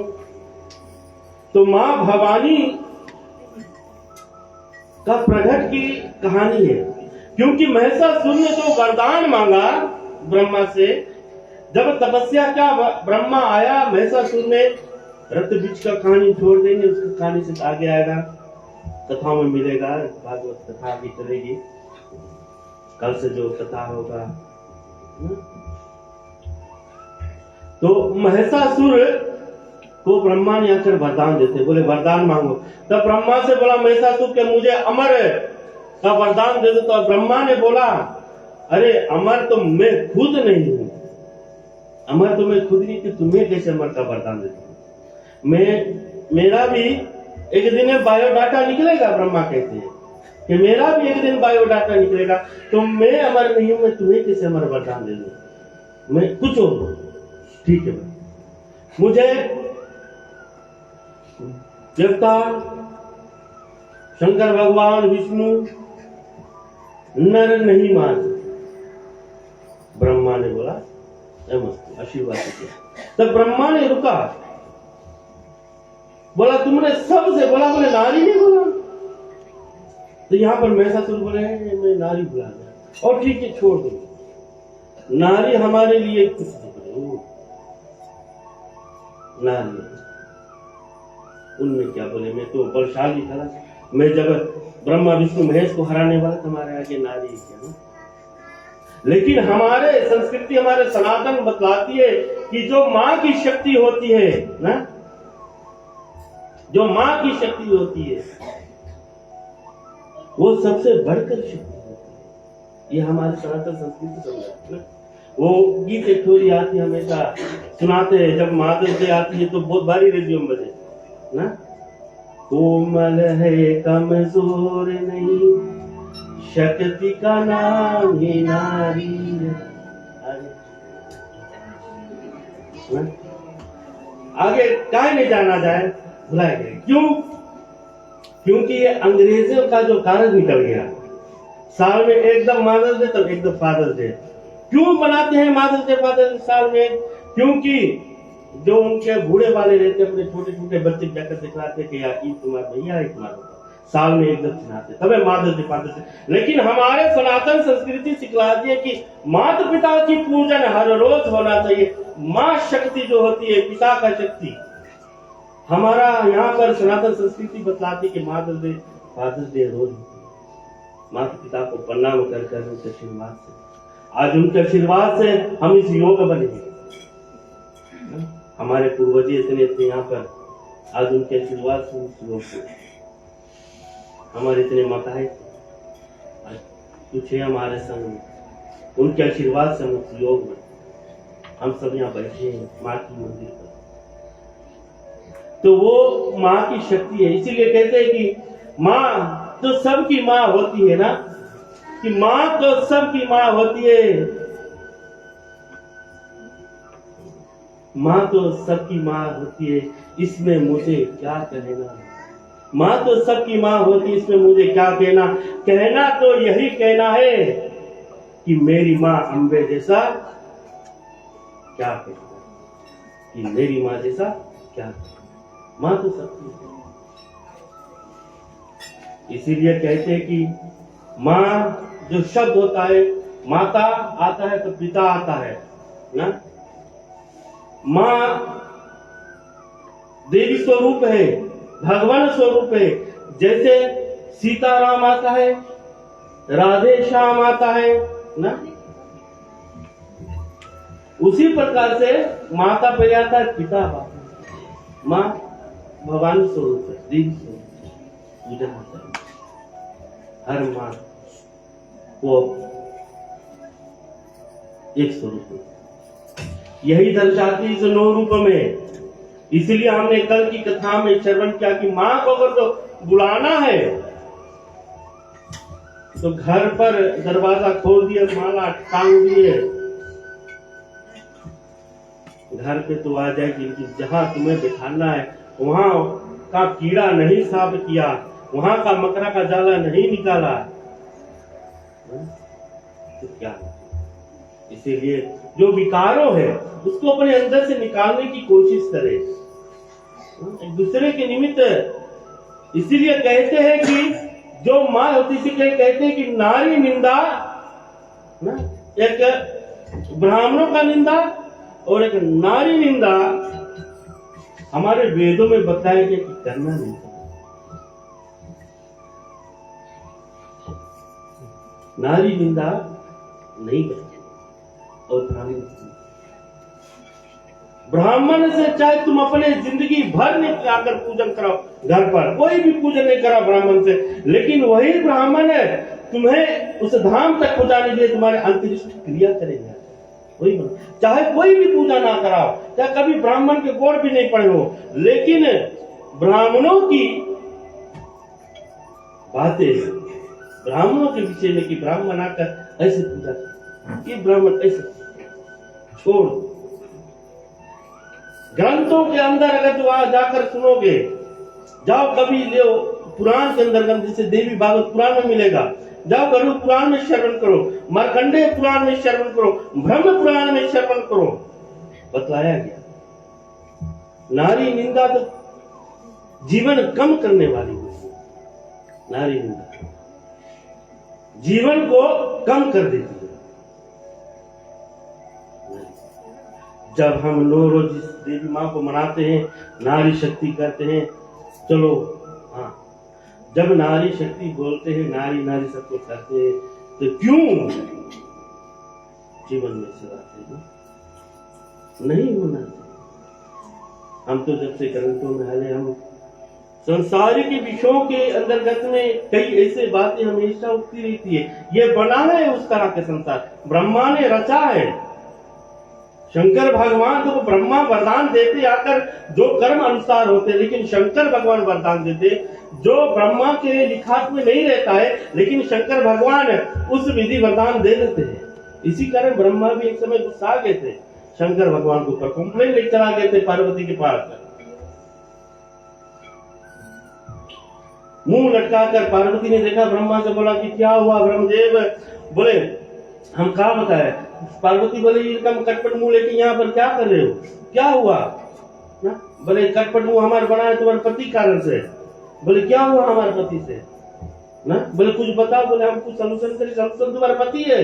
तो मां भवानी का प्रकट की कहानी है, क्योंकि महिषासुर ने जो वरदान मांगा ब्रह्मा से, जब तपस्या का ब्रह्मा आया, महिषासुर ने रक्तबीज का कहानी छोड़ देंगे, उसकी कहानी से आगे आएगा, कथाओं में मिलेगा, भागवत कथा भी चलेगी, कल से जो कथा होगा। तो महिषासुर को ब्रह्मा ने आकर वरदान देते, बोले वरदान मांगो। तब ब्रह्मा से बोला महिषासुर के मुझे अमर का वरदान दे दो। तो ब्रह्मा ने बोला, अरे अमर तो मैं खुद नहीं हूं, अमर तो मैं खुद नहीं कि तुम्हें कैसे अमर का वरदान देता हूं। मेरा भी एक दिन बायोडाटा निकलेगा, ब्रह्मा कहते हैं कि मेरा भी एक दिन बायोडाटा निकलेगा, तो मैं अमर नहीं हूं, मैं तुम्हें कैसे अमर वरदान दे दूं। मैं कुछ और ठीक है, मुझे देवता शंकर भगवान विष्णु नर नहीं मान। ब्रह्मा ने बोला नमस्ते, आशीर्वाद किया। तब ब्रह्मा ने रुका, बोला तुमने सबसे बोला, बोले नारी ने बोला। तो यहां पर महिषासुर बोले मैं नारी बुला गया, और ठीक है छोड़ दो, नारी हमारे लिए कुछ नहीं, नारी उनमें क्या बोले, मैं तो बलशाली था, मैं जब ब्रह्मा विष्णु महेश को हराने वाला तुम्हारे आगे नारी क्या। लेकिन हमारे संस्कृति, हमारे सनातन बतलाती है कि जो माँ की शक्ति होती है ना, जो माँ की शक्ति होती है वो सबसे बढ़कर शक्ति होती है। ये हमारी सनातन संस्कृति समझाती है ना। वो गीत एक थोड़ी आती हमेशा सुनाते हैं, जब मादल से आती है तो बहुत भारी रेडियो में बजे ना, कोमल है कमजोर नहीं, शक्ति का नाम ही नारी है। आगे काहे नहीं जाना जाए, भुलाए गए। क्यों? क्योंकि ये अंग्रेजों का जो कागज निकल गया, साल में एकदम मदर्स डे तब एकदम फादर्स डे। क्यों बनाते हैं मदर्स डे फादर्स डे साल में? क्योंकि जो उनके बूढ़े वाले रहते अपने छोटे छोटे बच्चे जाकर दिखलाते कि यार ईद तुम्हारा भैया, ईद तुम्हारा साल में एकदम सुनाते, तबे मदर्स डे फादर्स डे। लेकिन हमारे सनातन संस्कृति सिखलाती है कि माता पिता की पूजन हर रोज होना चाहिए। माँ शक्ति जो होती है, पिता का शक्ति, हमारा यहाँ पर सनातन संस्कृति बतलाती कि मदर्स डे फादर्स डे रोज माता पिता को प्रणाम कर उनके आशीर्वाद से, आज उनके आशीर्वाद से हम इस योग बने। हमारे पूर्वज इतने यहाँ पर, आज उनके आशीर्वाद से इस योग को, हमारे इतने माताएं कुछ है हमारे संग, उनके आशीर्वाद से हम उस योग में, हम सब यहाँ बैठे हैं माँ की मंदिर पर। तो वो माँ की शक्ति है, इसीलिए कहते हैं कि माँ तो सबकी माँ होती है ना, कि माँ तो सबकी माँ होती है, माँ तो सबकी माँ होती है, इसमें मुझे क्या कहना। माँ तो सबकी माँ होती है, इसमें मुझे क्या कहना। कहना तो यही कहना है कि मेरी माँ अम्बे जैसा क्या कहना, कि मेरी माँ जैसा क्या। माँ तो सबकी है, इसीलिए कहते हैं कि माँ जो शब्द होता है, माता आता है तो पिता आता है ना। माँ देवी स्वरूप है, भगवान स्वरूप है। जैसे सीताराम आता है, राधे श्याम आता है ना, उसी प्रकार से माता पे आता है, पिता आता है। माँ भगवान स्वरूप है, देवी स्वरूप है, पूजा होता है। हर माँ वो एक स्वरूप है, यही दर्शाती इस 9 रूप में। इसलिए हमने कल की कथा में श्रवण किया कि माँ को अगर तो बुलाना है तो घर पर दरवाजा खोल दिए, माला टांग दिए, घर पे तो आ जाएगी। जहां तुम्हें बिठाना है वहां का कीड़ा नहीं साफ किया, वहां का मकरा का जाला नहीं निकाला तो क्या। इसीलिए जो विकारों है उसको अपने अंदर से निकालने की कोशिश करें, एक दूसरे के निमित्त। इसीलिए कहते हैं कि जो माँ होती, इसीलिए कहते हैं कि नारी निंदा ना, एक ब्राह्मणों का निंदा और एक नारी निंदा हमारे वेदों में बताया गया कि करना नहीं। नारी निंदा नहीं करती और ब्राह्मण से चाहे तुम अपने जिंदगी भर नहीं आकर पूजन कराओ, घर पर कोई भी पूजन नहीं करा ब्राह्मण से, लेकिन वही ब्राह्मण है तुम्हें उस धाम तक पहुंचाने के लिए तुम्हारे अंत्येष्टि क्रिया करेगा। वही बोला, चाहे कोई भी पूजा ना कराओ, चाहे कभी ब्राह्मण के गोड़ भी नहीं पड़े हो, लेकिन ब्राह्मणों की बातें ब्राह्मणों के विषय में कि ब्राह्मण आकर ऐसे पूजा करे, ये ब्राह्मण ऐसे छोड़। ग्रंथों के अंदर अगर तो वहां जाकर सुनोगे, जाओ कभी ले पुराण के अंदर ग्रंथ, जैसे देवी भागवत पुराण में मिलेगा, जाओ गरुड़ पुराण में श्रवण करो, मार्कंडेय पुराण में श्रवण करो, ब्रह्म पुराण में श्रवण करो, बतलाया गया नारी निंदा तो जीवन कम करने वाली होती है। नारी निंदा जीवन को कम कर देती है। जब हम नो रोज इस देवी माँ को मनाते हैं, नारी शक्ति करते हैं, चलो हाँ, जब नारी शक्ति बोलते हैं, नारी नारी सबको करते हैं, तो क्यों जीवन में सिखाते हैं? नहीं होना चाहिए। हम तो जब से ग्रंथों में हले, हम संसारिक विषयों के अंतर्गत में कई ऐसे बातें हमेशा उठती रहती है। ये बना है उस तरह के संसार, ब्रह्मा ने रचा है। शंकर भगवान को ब्रह्मा वरदान देते आकर जो कर्म अनुसार होते, लेकिन शंकर भगवान वरदान देते जो ब्रह्मा के लिखात में नहीं रहता है, लेकिन शंकर भगवान उस विधि वरदान दे देते हैं। इसी कारण ब्रह्मा भी एक समय गुस्सा गए थे शंकर भगवान के ऊपर, कंप्लेन लेकर चला गए थे पार्वती के पास। मुंह लटकाकर पार्वती ने देखा, ब्रह्मा से बोला कि क्या हुआ ब्रह्मदेव? बोले हम क्या बताए? पार्वती बोले ये कम कटपट मुंह लेके यहाँ पर क्या कर रहे हो, क्या हुआ ना? बोले कटपट मुंह हमारे बना है तुम्हारे पति कारण से। बोले क्या हुआ हमारे पति से ना? बोले कुछ बताओ। बोले हम कुछ सोल्यूशन करें, सोल्यूशन तुम्हारे पति है।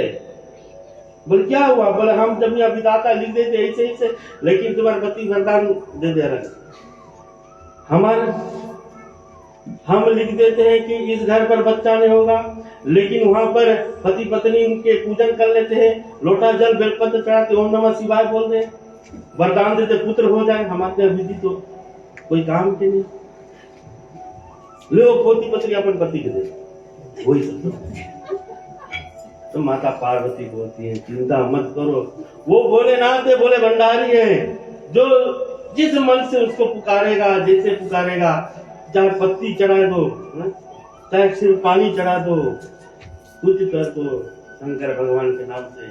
बोले क्या हुआ? बोले हम जब यहाँ विधाता लिख देते ऐसे ऐसे, लेकिन तुम्हारे पति वरदान दे दे रहे हमारे, हम लिख देते हैं कि इस घर पर बच्चा नहीं होगा, लेकिन वहां पर पति पत्नी उनके पूजन कर लेते हैं, लोटा जल बेलपत्र चढ़ाते, ओम नमः शिवाय बोल रहे, वरदान देते पुत्र हो जाए। हमारे विधि तो कोई काम के नहीं। लोग पोती पत्री अपन पति के दे, वही सब तो माता पार्वती बोलती है चिंता मत करो। वो बोले नाथ है, बोले भंडारी है, जो जिस मन से उसको पुकारेगा, जैसे पुकारेगा, चाहे पत्ती चढ़ा दो, चाहे सिर्फ पानी चढ़ा दो, कुछ कर दो शंकर भगवान के नाम से,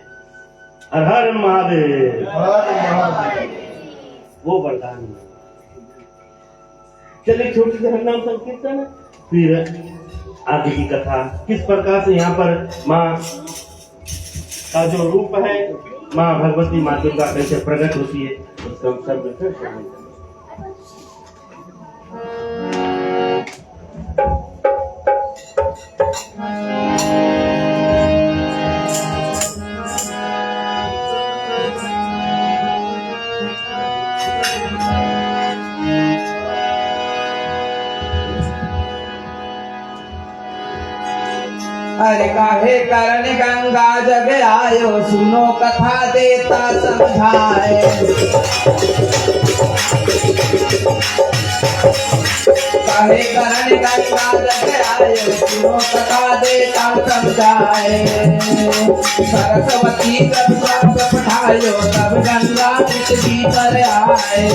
हर हर महादेव, वो वरदान। चलिए छोटी सी हरिनाम संकीर्तन, फिर आगे की कथा किस प्रकार से यहाँ पर माँ का जो रूप है, माँ भगवती माँ दुर्गा कैसे प्रकट होती है, उसका हम सब मिलकर श्रवण करें। अरे काहे कारण गंगा जग आयो, सुनो कथा देता समझाए। काहे कारण गंगा जग आयो, सुनो कथा देता समझाए। सरस्वती जब सब पढ़ायो, तब गंगा पृथ्वी पर आए।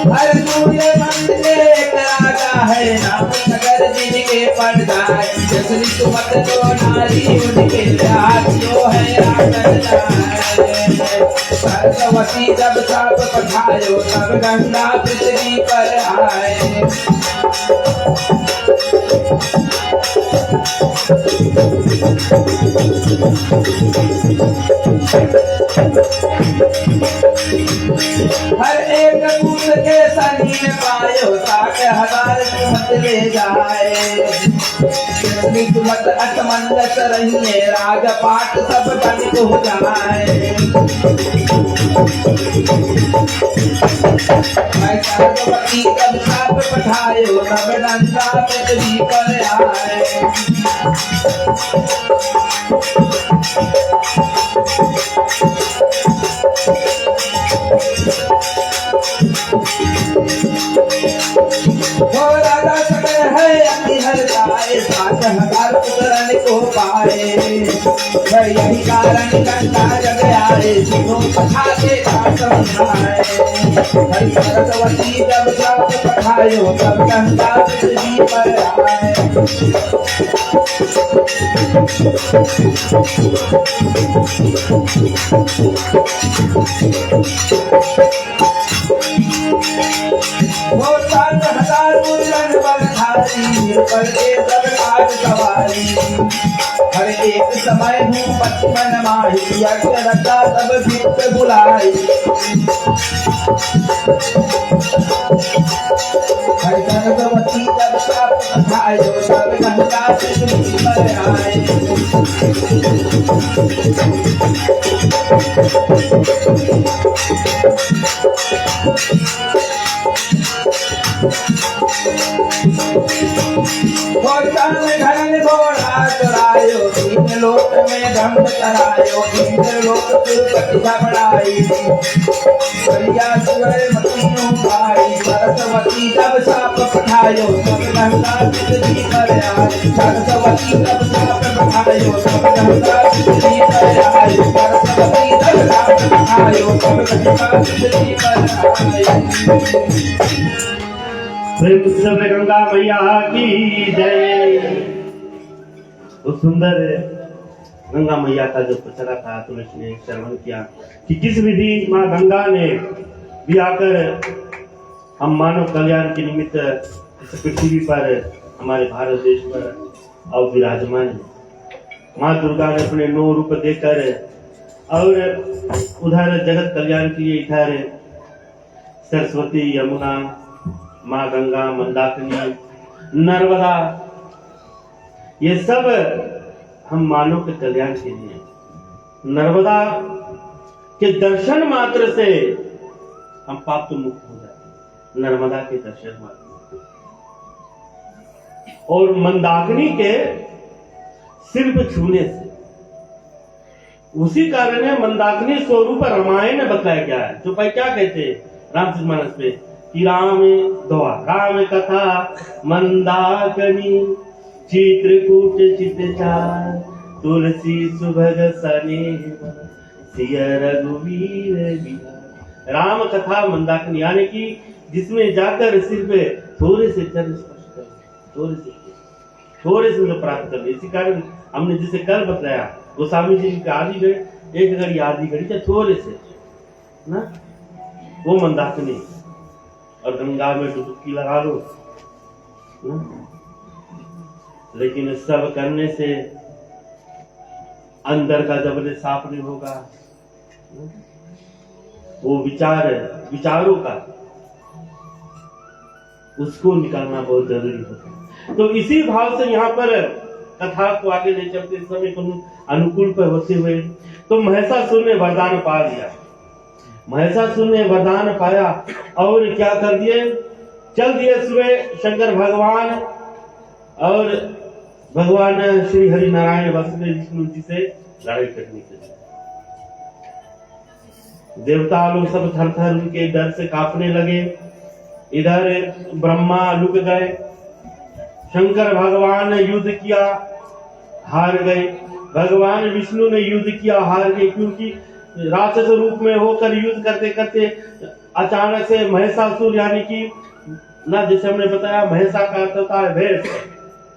हर सूर्य मंदिर एक राजा है, नाम सगर जिनके पड़ जाए। जसरी सुमत जो नारी उनके जातियों है आकर जाए। सरस्वती जब सब पढ़ायो, तब गंगा पृथ्वी पर आए। हर एक दूत के शरीर पायो, 60,000 कीमत ले जाए। कीमत अटमंडस रहिए, राजपाट सब बनित हो जाए। सरस्वती जब साप पठायो, तब गंगा पृथ्वी पर आए। हजार पुत्रन को पाए, यही कारण गंगा जग आए, सुनो कथा के समझाए। हरि सरस्वती जब श्राप पठायो, तब गंगा पृथ्वी पर आए। वो 7,000 मुद्रण बलधारी, पर एक सब काज सवारी। हर एक समय हूँ बचपन माही, अक्षरता सब भिक्त बुलाई। हर सरस्वती जब श्राप पठायो, तब गंगा पृथ्वी पर आए। घरन घोड़ा चरायो, तीन लोक में धम करायो, इंद्र लोक तिरुपति घबराई। करिया सुअर मतीनु भाई, सरस्वती जब श्राप पठायो, तब गंगा पृथ्वी पर आए। सरस्वती जब श्राप पठायो, तब गंगा पृथ्वी पर आए। सरस्वती जब श्राप पठायो, तब गंगा पृथ्वी पर आए। प्रेम से गंगा मैया की जय। तो सुंदर गंगा मैया का जो पचरा था तुलसी ने श्रवण किया कि किस विधि माँ गंगा ने भी आकर हम मानव कल्याण के निमित्त इस पृथ्वी पर हमारे भारत देश पर और विराजमान है। माँ दुर्गा ने अपने 9 रूप देकर और उधर जगत कल्याण के लिए इधर सरस्वती, यमुना, माँ गंगा, मंदाकिनी, नर्मदा, ये सब हम मानव के कल्याण के लिए। नर्मदा के दर्शन मात्र से हम पाप तो मुक्त हो जाते हैं, नर्मदा के दर्शन मात्र। और मंदाकिनी के सिर्फ छूने से। उसी कारण है मंदाकिनी स्वरूप रामायण में बताया गया है। जो भाई क्या कहते हैं रामचरितमानस पे कि राम कथा मंदाकिनी, चित्रकूट चितचार, तुलसी सुभग सनेह, सिय रघुवीर बिहार। राम कथा मंदाकिनी यानी कि जिसमें जाकर सिर्फ थोड़े से चरण स्पर्श कर, थोड़े से प्राप्त कर। इसी कारण हमने जिसे कल बताया गोस्वामी जी के आदि गए, एक घड़ी आधी घड़ी या थोड़े से ना, वो मंदाकिनी। और गंगा में डुबकी लगा लो ना? लेकिन सब करने से अंदर का जब साफ नहीं होगा, वो विचारों का उसको निकालना बहुत जरूरी होता है। तो इसी भाव से यहाँ पर कथा को आगे ले चलते समय अनुकूल पर होते हुए तो महिषासुर ने वरदान पा लिया। महिषासुर ने वरदान पाया और क्या कर दिए, चल दिए सुबह शंकर भगवान और भगवान श्री हरि नारायण वासुदेव विष्णु जी से लड़ाई करने के लिए। देवता लोग सब थर थर उनके डर से कांपने लगे। इधर ब्रह्मा लुक गए, शंकर भगवान ने युद्ध किया, हार गए। भगवान विष्णु ने युद्ध किया, हार गए, क्योंकि राक्षस रूप में होकर युद्ध करते करते अचानक से महिषासुर यानी कि ना, जैसे हमने बताया महिषा का अर्थ होता है भैंस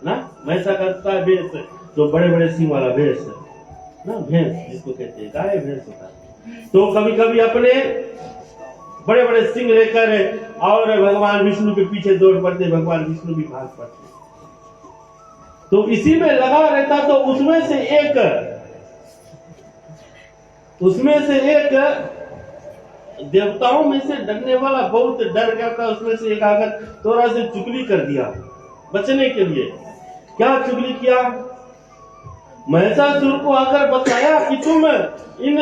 ना, महिषा का अर्थ होता है भैंस, तो बड़े बड़े सिंह वाला भैंस ना, भैंस जिसको कहते हैं गाय भैंस होता है। तो कभी कभी अपने बड़े बड़े सिंह लेकर और भगवान विष्णु के पीछे दौड़ पड़ते, भगवान विष्णु भी भाग पड़ते। तो इसी में लगा रहता। तो उसमें से एक देवताओं में से डरने वाला बहुत डर गया था। उसमें से एक आकर थोड़ा से चुगली कर दिया बचने के लिए। क्या चुगली किया, महिषासुर को आकर बताया कि तुम इन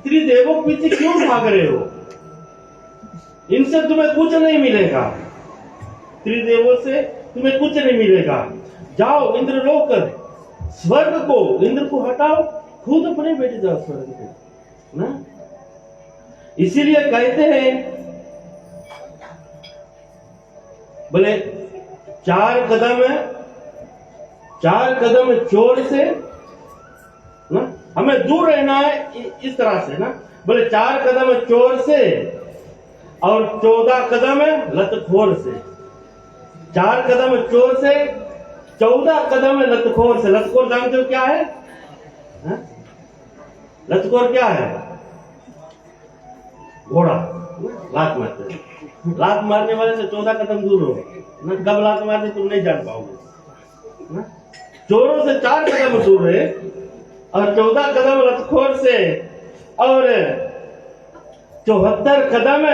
त्रिदेवों के पीछे क्यों भाग रहे हो, इनसे तुम्हें कुछ नहीं मिलेगा, त्रिदेवों से तुम्हें कुछ नहीं मिलेगा। जाओ इंद्रलोक, स्वर्ग को, इंद्र को हटाओ, खुद अपने बैठ जाओ स्वर्ग पे ना। इसीलिए कहते हैं बोले 4 कदम 4 कदम चोर से ना, हमें दूर रहना है इस तरह से ना। बोले 4 कदम चोर से और 14 कदम लतखोर से। 4 कदम चोर से, 14 कदम लतखोर से। लतखोर जानते हो क्या है? लतखोर क्या है? घोड़ा लात मारते, लात मारने वाले से 14 कदम दूर हो ना। कब लात मारते तुम नहीं जान पाओगे ना। चोरों से 4 कदम दूर है और 14 कदम लतखोर से और 74 कदम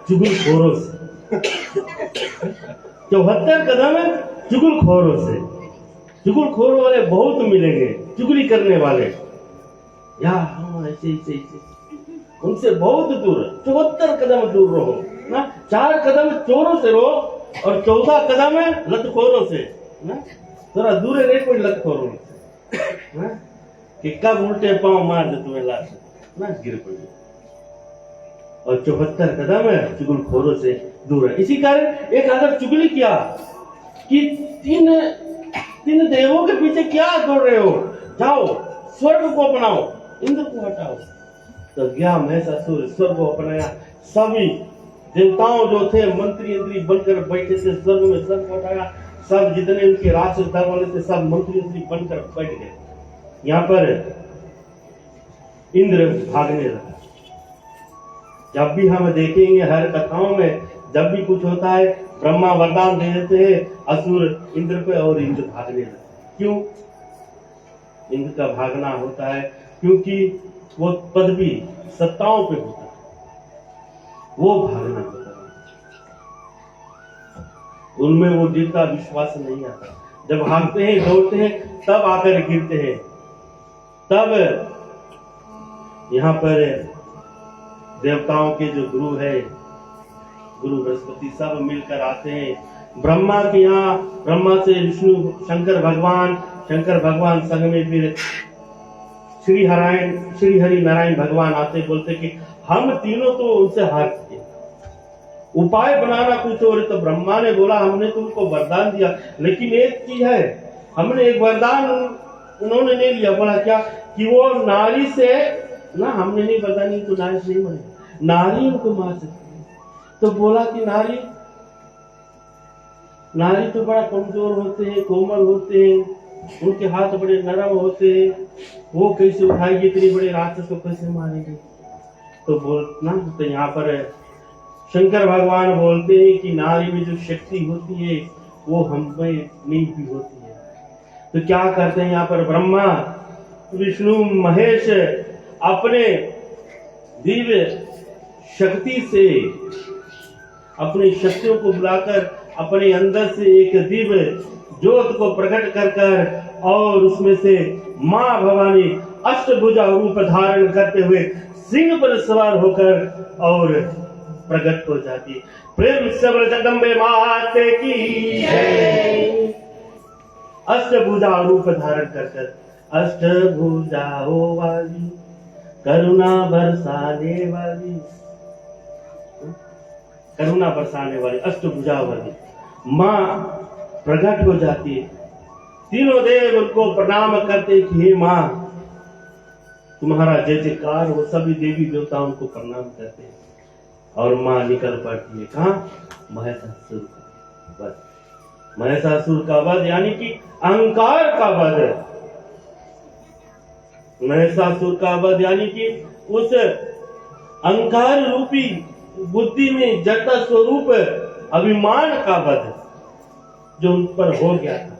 चुगलखोरों से। 74 कदम चुगलखोरों से। चुगलखोरों वाले बहुत मिलेंगे, चुगली करने वाले या हाँ ऐसे ऐसे ऐसे, उनसे बहुत दूर, 74 कदम दूर रहो ना। 4 कदम चोरों से रहो और 14 कदम लतखोरों से ना। थोड़ा दूर रहे कोई लतखोरों से ना, कि कब उल्टे पांव मार दे तुम्हें लाश ना, गिर पड़े। और 74 कदम चुगलखोरों से दूर है। इसी कारण एक अगर चुगली किया कि तीन देवों के पीछे क्या दौड़ रहे हो, जाओ स्वर्ग को अपनाओ, इंद्र को हटाओ। तो गया महिषासुर, स्वर्ग को अपनाया। सभी देवताओं जो थे मंत्री इंद्री बनकर बैठे थे स्वर्ग में, स्वर्ग को हटाया। सब जितने उनके राक्षस दल वाले थे सब मंत्री इंद्री बनकर बैठ गए। यहाँ पर इंद्र भागने लगा। जब भी हम देखेंगे हर कथाओं में, जब भी कुछ होता है ब्रह्मा वरदान दे देते हैं असुर इंद्र पे और इंद्र भागने लगते। क्यों इंद्र का भागना होता है? क्योंकि वो पदवी सत्ताओं पे होता है, वो भागना होता है। उनमें वो दिल का विश्वास नहीं आता। जब भागते हैं दौड़ते हैं तब आकर गिरते हैं। तब यहाँ पर देवताओं के जो गुरु है, गुरु बृहस्पति, सब मिलकर आते हैं ब्रह्मा के यहाँ। ब्रह्मा से विष्णु शंकर भगवान संग में फिर श्री हरि नारायण भगवान आते, बोलते कि हम तीनों तो उनसे हार चुके, उपाय बनाना कुछ और। तो ब्रह्मा ने बोला हमने तुमको वरदान दिया, लेकिन एक चीज है, हमने एक वरदान उन्होंने नहीं लिया। बोला क्या? कि वो नारी से ना, हमने नहीं वरदान तो नारी से नहीं बने, नारी उनको मार सकती है। तो बोला कि नारी तो बड़ा कमजोर होते हैं, कोमल होते हैं, उनके हाथ बड़े नरम होते हैं, वो कैसे उठाएगी इतनी बड़े राक्षस को, कैसे मारेंगे? तो यहाँ पर शंकर भगवान बोलते हैं कि नारी में जो शक्ति होती है वो हम में नहीं भी होती है। तो क्या करते हैं यहाँ पर ब्रह्मा विष्णु महेश अपने दिव्य शक्ति से, अपनी शक्तियों को बुलाकर अपने अंदर से एक दिव्य ज्योत को प्रकट कर और उसमें से मां भवानी अष्टभुजा रूप धारण करते हुए सिंह पर सवार होकर और प्रकट हो जाती। प्रेम से जगदम्बे माते की जय। अष्टभुजा रूप धारण कर अष्टभुजाओं वाली, करुणा बरसाने वाली अष्टभुजा वाली मां प्रकट हो जाती है। तीनों देव उनको प्रणाम करते कि हे मां तुम्हारा जय जयकार हो। सभी देवी देवता उनको प्रणाम करते हैं और मां निकल पड़ती है कहां? महिषासुर का वध। महिषासुर का वध यानी कि अहंकार का वध। महिषासुर का वध यानी कि उस अहंकार रूपी बुद्धि में जड़ता स्वरूप अभिमान का वध जो उन पर हो गया था।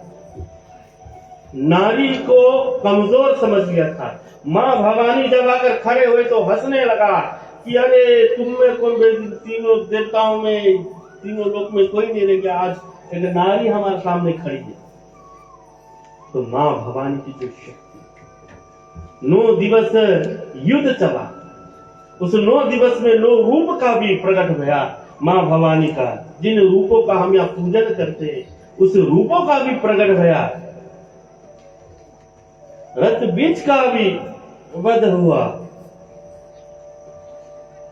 नारी को कमजोर समझ लिया था। मां भवानी जब आकर खड़े हुए तो हंसने लगा कि अरे तुम में कोई, तीनों देवताओं में, तीनों लोक में कोई नहीं रह गया, आज एक नारी हमारे सामने खड़ी है। तो मां भवानी की जो शक्ति, 9 दिवस युद्ध चला, उस 9 दिवस में 9 रूप का भी प्रकट हुआ मां भवानी का। जिन रूपों का हम यहाँ पूजन करते हैं उस रूपों का भी प्रकट हुआ। रक्त बीज का भी वध हुआ।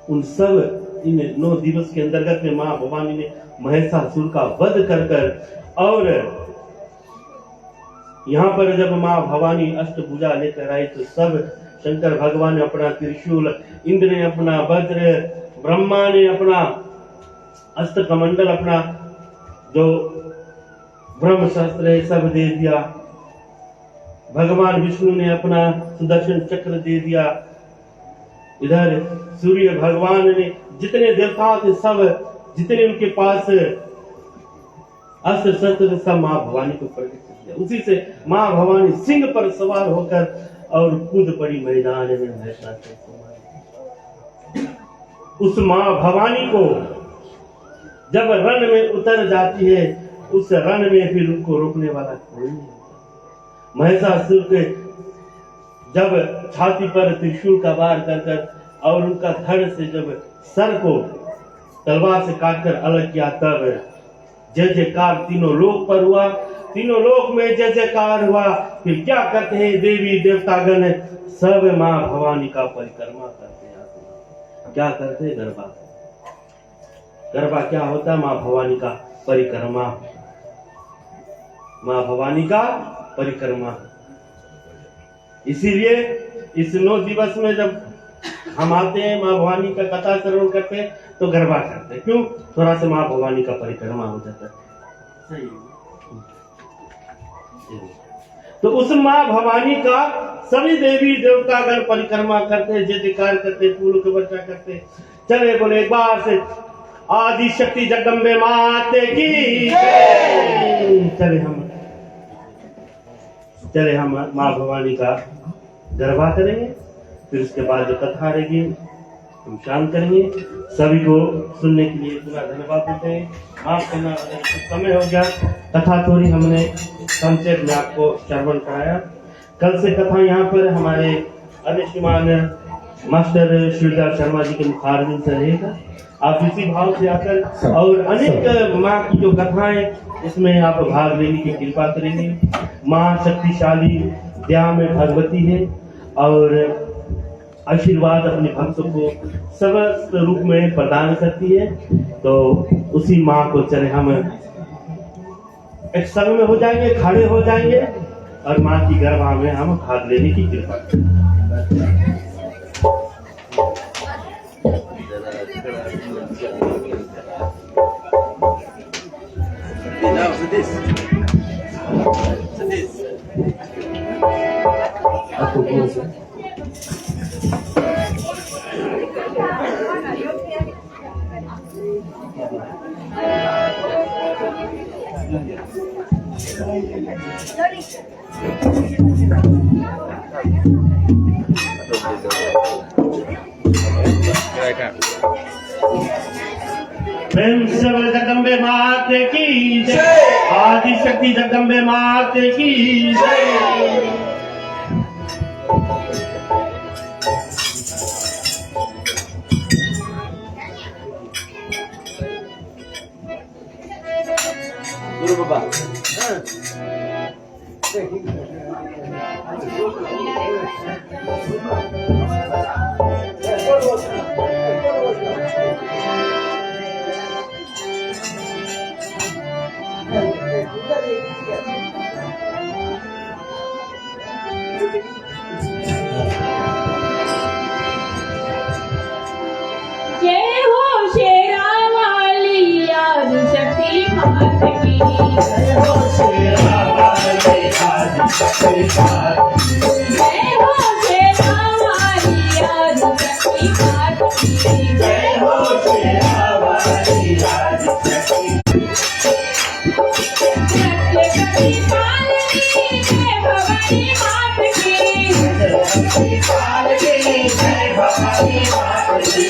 उन सब इन 9 दिवस के अंतर्गत में मां भवानी ने महिषासुर का वध कर और यहाँ पर जब माँ भवानी अष्टभुजा लेकर आई तो सब शंकर भगवान ने अपना त्रिशूल, इंद्र ने अपना वज्र, ब्रह्मा ने अपना अस्त्र कमंडल, अपना जो ब्रह्मशास्त्र है सब दे दिया। भगवान विष्णु ने अपना सुदर्शन चक्र दे दिया। इधर सूर्य भगवान ने जितने देवता थे सब, जितने उनके पास अस्त्र शस्त्र सब माँ भवानी को प्रकट कर दिया। उसी से माँ भवानी सिंह पर सवार होकर और कूद पड़ी मैदान में भैंसा के समान। उस माँ भवानी को जब रण में उतर जाती है, उस रण में फिर उनको रोकने वाला कोई नहीं होता। महिषासुर के जब छाती पर त्रिशूल का वार कर और उनका धड़ से जब सर को तलवार से काटकर अलग किया, तब जय जयकार तीनों लोक पर हुआ। तीनों लोक में जय जयकार हुआ। फिर क्या करते हैं देवी देवतागण, सब माँ भवानी का परिक्रमा करते हैं। क्या करते हैं? गरबा। गरबा क्या होता है? माँ भवानी का परिक्रमा। माँ भवानी का परिक्रमा। इसीलिए इस 9 दिवस में जब हम आते हैं, माँ भवानी का कथा श्रवण करते हैं तो गरबा करते हैं। क्यों? थोड़ा सा माँ भवानी का परिक्रमा हो जाता है। सही है। तो उस माँ भवानी का सभी देवी देवतागण परिक्रमा करते हैं, जय जयकार करते हैं, फूलों की वर्षा करते हैं। चले बोले एक बार से, आदि शक्ति जगदम्बे माते की चले हम माँ भवानी का गरबा करेंगे। फिर उसके बाद जो कथा रहेगी हम शांत करेंगे। सभी को सुनने के लिए पूरा धन्यवाद देते हैं। माफ करना, समय हो गया। कथा थोड़ी हमने संक्षेप में आपको श्रवण कराया। कल से कथा यहाँ पर हमारे अन्य श्रीमान मास्टर शिवदास शर्मा जी के मुखारबिन से रहेगा। आप इसी भाव से आकर और अनेक माँ की जो कथाएं इसमें आप भाग लेने की कृपा करेंगे। माँ शक्तिशाली द्या में भगवती है और आशीर्वाद अपने भक्तों को समस्त रूप में प्रदान करती है। तो उसी माँ को चले हम एक संग में हो जाएंगे, खड़े हो जाएंगे और माँ की गरबा में हम भाग लेने की कृपा करेंगे। प्रेम से बोले जगदम्बे माते की जय। आदि शक्ति जगदम्बे माते की जय। गुरु बाबा जय हो शेरा वाली आदि शक्ति मात की। जय हो शेरा वाली आदि शक्ति मात की। जय हो शेरा वाली आदि शक्ति मात की। जय हो शेरा वाली आदि शक्ति। सत्य कटी पालनी जय भवानी मात की। जय पालकी जय भवानी मात की।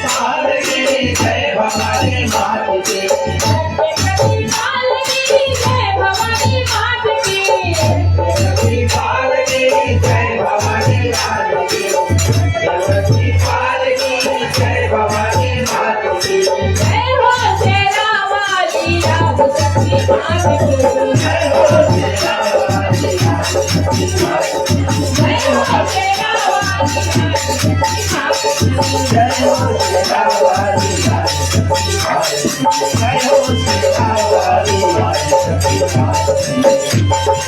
पालकी जय भवानी मात की। सत्य कटी पालनी जय भवानी मात की। पालकी जय भवानी मात की। पालकी जय भवानी मात की। जय हो शेरा वाली आदि शक्ति मात की। जय हो शेरा वाली आदि शक्ति मात की। जय हो शेरा वाली आदि शक्ति मात की। जय हो शेरा वाली आदि शक्ति मात की। जय हो शेरा वाली आदि शक्ति मात की।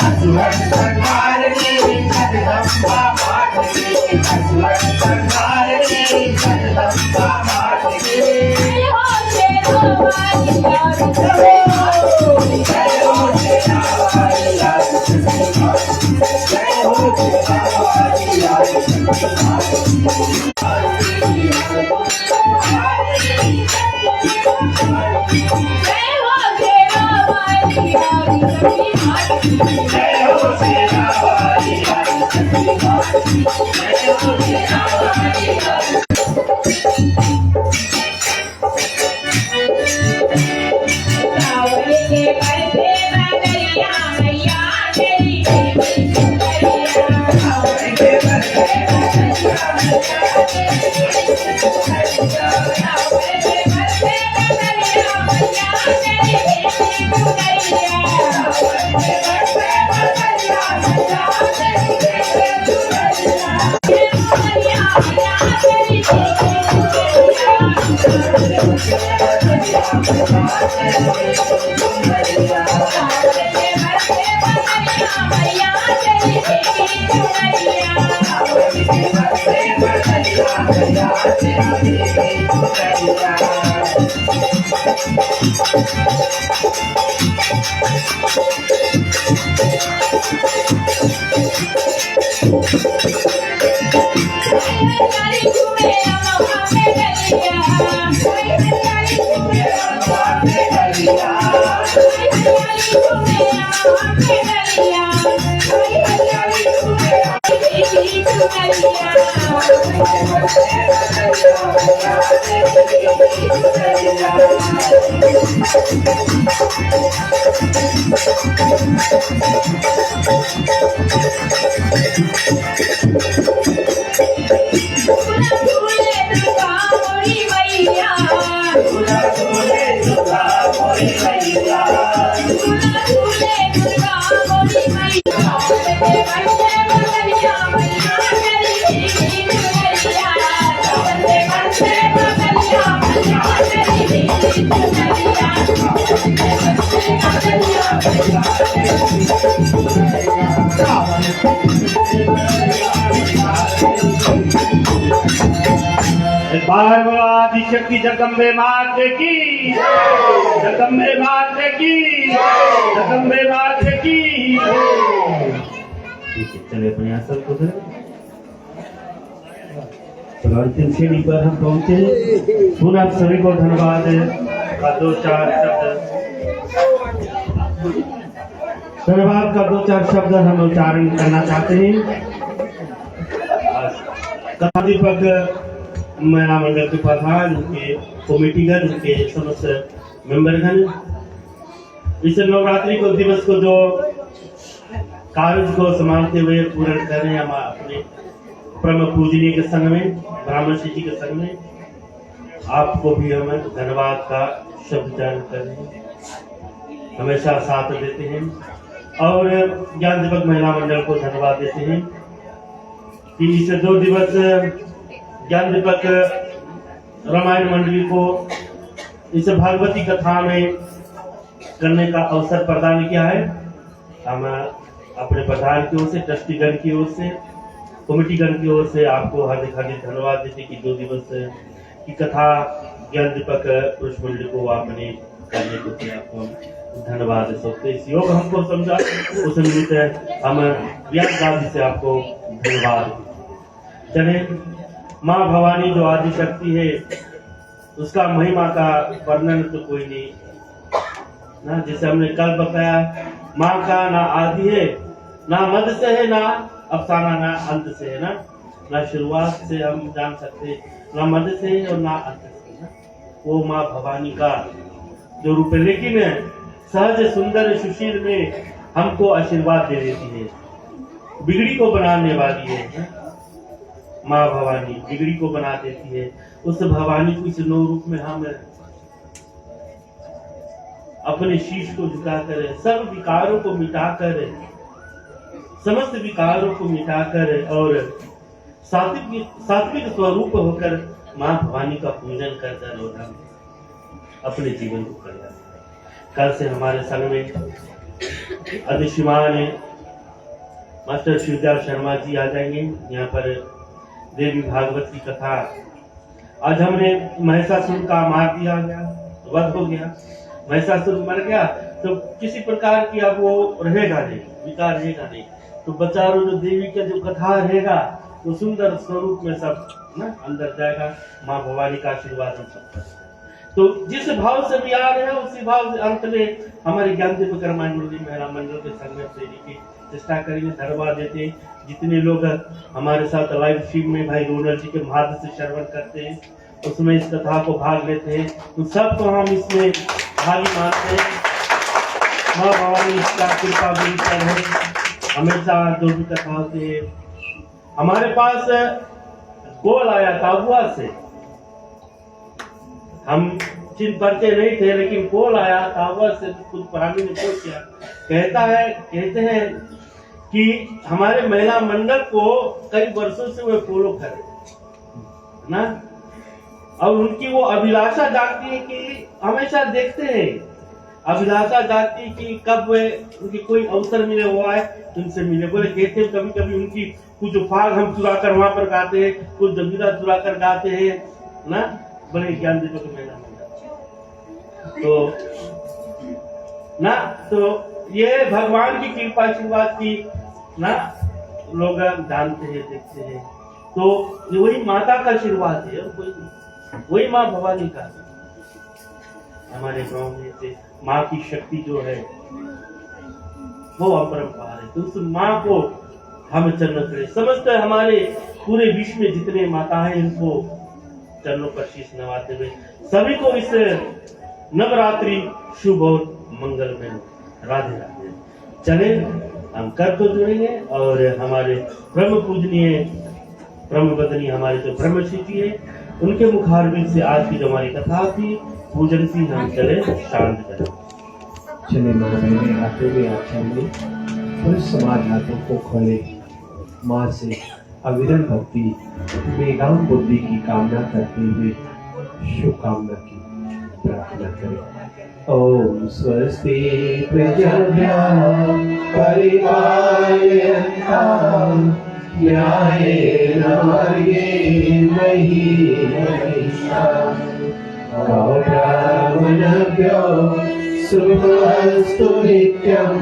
असुर संहार की जगदम्बा मात की, असुर संहार की जगदम्बा मात की। जय हो शेरावाली यार जय हो शेरावाली यार, जय हो शेरावाली यार। जय हो शेरावाली यार सखी मात की। जय हो शेरावाली यार, जय हो शेरावाली यार। सावरी के बरसे बदरिया मैया तेरी बेटी सुंदरिया। सावरी के बरसे बदरिया मैया तेरी बेटी सुंदरिया। सावरी के बरसे बदरिया मैया तेरी बेटी सुंदरिया। सावरी के बरसे बदरिया मैया तेरी बेटी सुंदरिया। मैया तेरी बेटी आदि शक्ति जगदम्बे माते की, जगदम्बे माते की, जगदम्बे माते की। ठीक है, चले अपने आसन को करें। तो अंतिम सीढ़ी पर हम पहुंचे। पुनः आप सभी को धन्यवाद का दो चार शब्द हम उच्चारण करना चाहते हैं। कथादीपक महिला मंडल के प्रधान, उनके कमेटीगण, उनके समस्त मेंबरगण, इस नवरात्रि को दिवस को जो कार्य को संभालते हुए पूर्ण कर रहे हैं, हम अपने परम पूजनीय के संग में, ब्राह्मण जी के संग में आपको भी हम धन्यवाद का शब्द चयन कर रहे हैं, हमेशा साथ देते हैं और ज्ञान दीपक महिला मंडल को धन्यवाद देते हैं कि इस 2 दिवस ज्ञान दीपक रामायण मंडली को इस भागवती कथा में करने का अवसर प्रदान किया है। हम अपने प्रधान की ओर से, ट्रस्टीगण की ओर से, कमेटीगण की ओर से आपको हार्दिक हार्दिक धन्यवाद देते कि 2 दिवस की कथा ज्ञान दीपक पुरुष मंडली को आपने करने को दिया, आपको धन्यवाद सकते। इस योग हमको समझा, उस निमित्त हम व्यास दादी से आपको धन्यवाद। चले, माँ भवानी जो आदि शक्ति है, उसका महिमा का वर्णन तो कोई नहीं ना। जैसे हमने कल बताया, माँ का ना आदि है, ना मध्य से है, ना अफसाना, ना अंत से है ना शुरुआत से हम जान सकते, ना मध्य से है और ना अंत से ना। वो माँ भवानी का जो रूप है, लेकिन सहज सुंदर सुशील में हमको आशीर्वाद दे देती है, बिगड़ी को बनाने वाली है ना? माँ भवानी बिगड़ी को बना देती है। उस भवानी को इस 9 रूप में हम अपने शीश को झुकाकर, सब विकारों को मिटाकर, समस्त विकारों को मिटाकर और सात्विक स्वरूप होकर माँ भवानी का पूजन करता रहता है। अपने जीवन को कर जाते हैं। कल से हमारे संग में अध्यक्षमान मास्टर शिवदयाल शर्मा जी आ जाएंगे। यहाँ पर देवी भागवत की कथा, आज हमने महिषासुर का मार दिया गया, वध हो गया, महिषासुर मर गया, तो किसी प्रकार की अब वो रहेगा नहीं, विकार रहेगा नहीं, तो बचारो जो देवी का जो कथा रहेगा वो सुंदर स्वरूप में सब ना अंदर जाएगा। माँ भवानी का आशीर्वाद हम सब पर। तो जिस भाव से भी आ रहे हैं उसी भाव से अंत में हमारे ज्ञानदीप कर्मायण मंडली महिला मंडल के संगत से की चेष्टा करेंगे। धन्यवाद देते हैं जितने लोग हमारे साथ लाइव स्ट्रीम में भाई रोनल जी के माध्यम से श्रवण करते हैं, उसमें इस कथा को भाग लेते हैं, उन सबको हम इसमें भागी मानते हैं। माँ भवानी इसका कृपा भी है, हमेशा जो भी कथा होती है। हमारे पास कॉल आया काबुआ से, हम चिन्ह परिचय नहीं थे, लेकिन कॉल आया काबुआ से, कुछ ब्राह्मणी ने कॉल किया, कहते हैं कि हमारे महिला मंडल को कई वर्षों से वे फॉलो करे ना, और उनकी वो अभिलाषा जागती है कि हमेशा देखते हैं, अभिलाषा जागती कि कब वे उनकी कोई अवसर मिले हुआ है उनसे मिले। बोले कहते हैं कभी कभी उनकी कुछ फाग हम चुरा कर वहां पर गाते हैं, कुछ जमीरा चुरा कर गाते हैं ना, बड़े ज्ञान देव के महिला मंडल तो ना, तो ये भगवान की कृपा आशीर्वाद की ना लोग जानते हैं, देखते हैं, तो ये वही माता का आशीर्वाद है, कोई नहीं, वही माँ भवानी का। हमारे गांव में से माँ की शक्ति जो है वो अपरंपार है, तो उस माँ को हम चरणों करें। समस्त हमारे पूरे विश्व में जितने माता हैं इनको चरणों पर शीश नवाते हुए सभी को इस नवरात्रि शुभ और मंगलमय राधे राधे। चले हम कर तो जुड़ेंगे और हमारे ब्रह्म पूजनीय ब्रह्म बदनी हमारे जो ब्रह्मश्री जी है उनके मुखारबिंद से आज की जो हमारी कथा थी पूजन की हम चले शांत करें। चले माँ बहने हाथों में आचरण में और समाज हाथों को खोले, माँ से अविरल भक्ति मेघाम बुद्धि की कामना करते हुए शुभकामना की प्रार्थना करें। ओम स्वस्ति प्रजाभ्यां परिपालयन्तां न्यायेन मार्गेण महीं महिषाः ब्राह्मणभ्यो शुभमस्तु नित्यं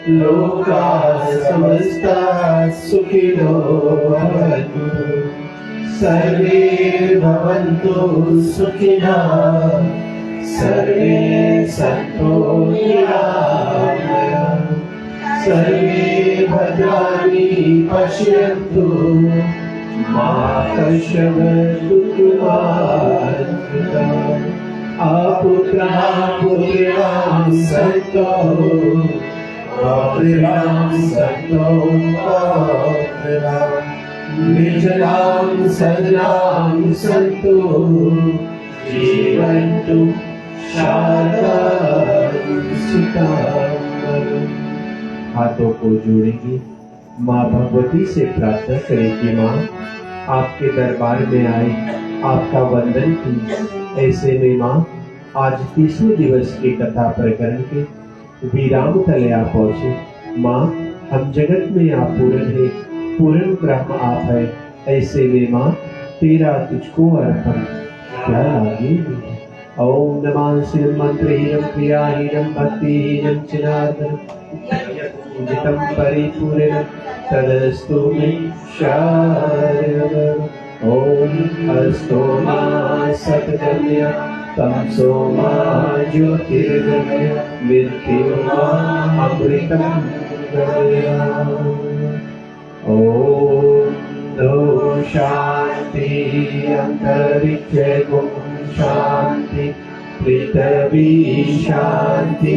लोकाः समस्ताः सुखिनो भवन्तु सर्वे भवन्तु सुखिनः सर्वे सन्तु निरामयाः सर्वे भद्राणि पश्यन्तु मा कश्चित् दुःखभाग् अपुत्राः पुत्र्याः सन्तो पौत्राः सन्तो पौत्राः निर्जनां सदनां सन्तु जीवन्तु शान्तं सुखं। हाथों को जोड़ेंगे, माँ भगवती से प्रार्थना करेंगे, माँ आपके दरबार में आए, आपका वंदन की। ऐसे में माँ आज तीसरे दिवस की कथा प्रकरण के विराम तले आप पहुँचे। माँ हम जगत में आप पूर्ण है, पूर्ण ब्रह्म आप है। ऐसे में माँ तेरा तुझको अर्पण क्या लागे। ओम नमः श्रीमंत्रहीनम क्रियाहीनम भक्तिहीनम चिनादनम पूजितं परिपूर्णं तदस्तु मे शरणम्। ओम अस्तु मा सतगम्य तमसो मा ज्योतिर्गमय मृत्युर्मा अमृतं गमय। ओम दो शांति अंतरिक्षे शांति पृथ्वी शांति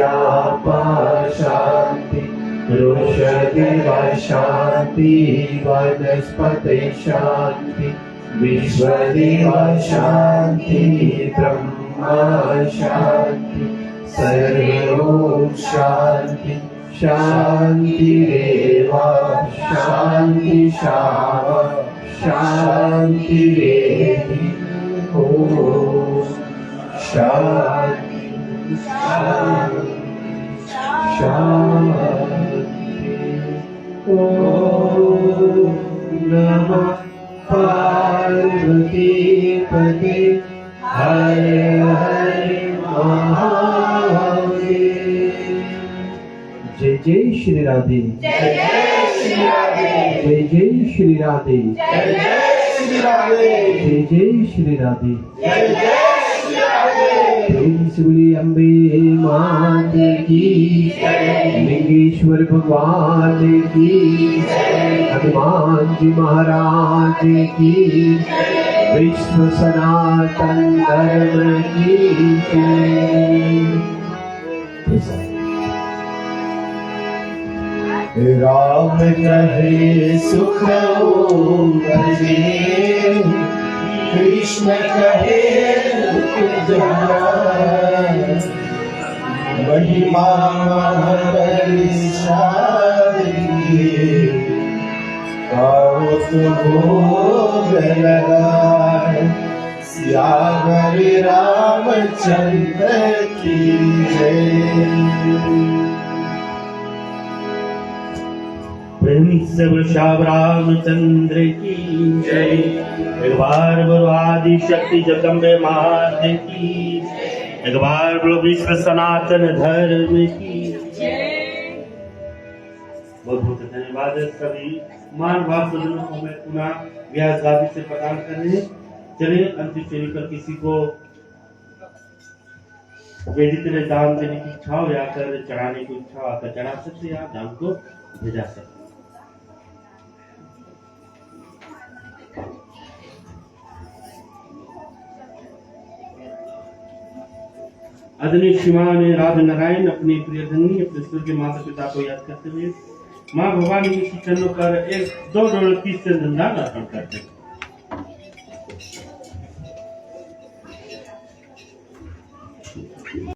आपा शांति वृषदेव शांति वनस्पति शांति विश्वदेव शांति ब्रह्मा शांति सर्वों शांति शांतिरेव शांति शांतिरेव। ओम शांति शांति। ओम नमः पार्वती पते हर हर महादेव। जय जय श्री राधे, जय जय श्री राधे, जय जय श्री राधे, जय जय श्री राधे, जय जय श्री राधे। जय जय श्री राधे। प्रेम से बोली अम्बे मात की जय, लिंगेश्वर भगवान की जय, हनुमान जी महाराज की जय, विश्व सनातन धर्म की जय। राम कहे सुख भजे, कृष्ण कहे महिमा भोग लगाए। सियावर रामचंद्र की जय। प्रेम से श्याम रामचंद्र की जय। एक बार बोलो आदि शक्ति जगदम्बे माता की, एक बार बोलो विश्व सनातन धर्म की जय। बहुत बहुत धन्यवाद है सभी मान भाव सज्जनों को मैं पुनः व्यास गादी से प्रदान करने। चलिए अंतिम चेरी पर किसी को वेदिक दान देने की इच्छा हो या कर चढ़ाने की इच्छा हो आकर चढ़ा सकते हैं, आप दान को भेजा सकते हैं। आदरणीय श्रीमान राधा नारायण अपने प्रिय धनी अपने स्वर्ग के माता पिता को याद करते हुए माँ भवानी के चरणों पर एक 2 डॉलर 30 सेंट धनदान अर्पण करते हैं।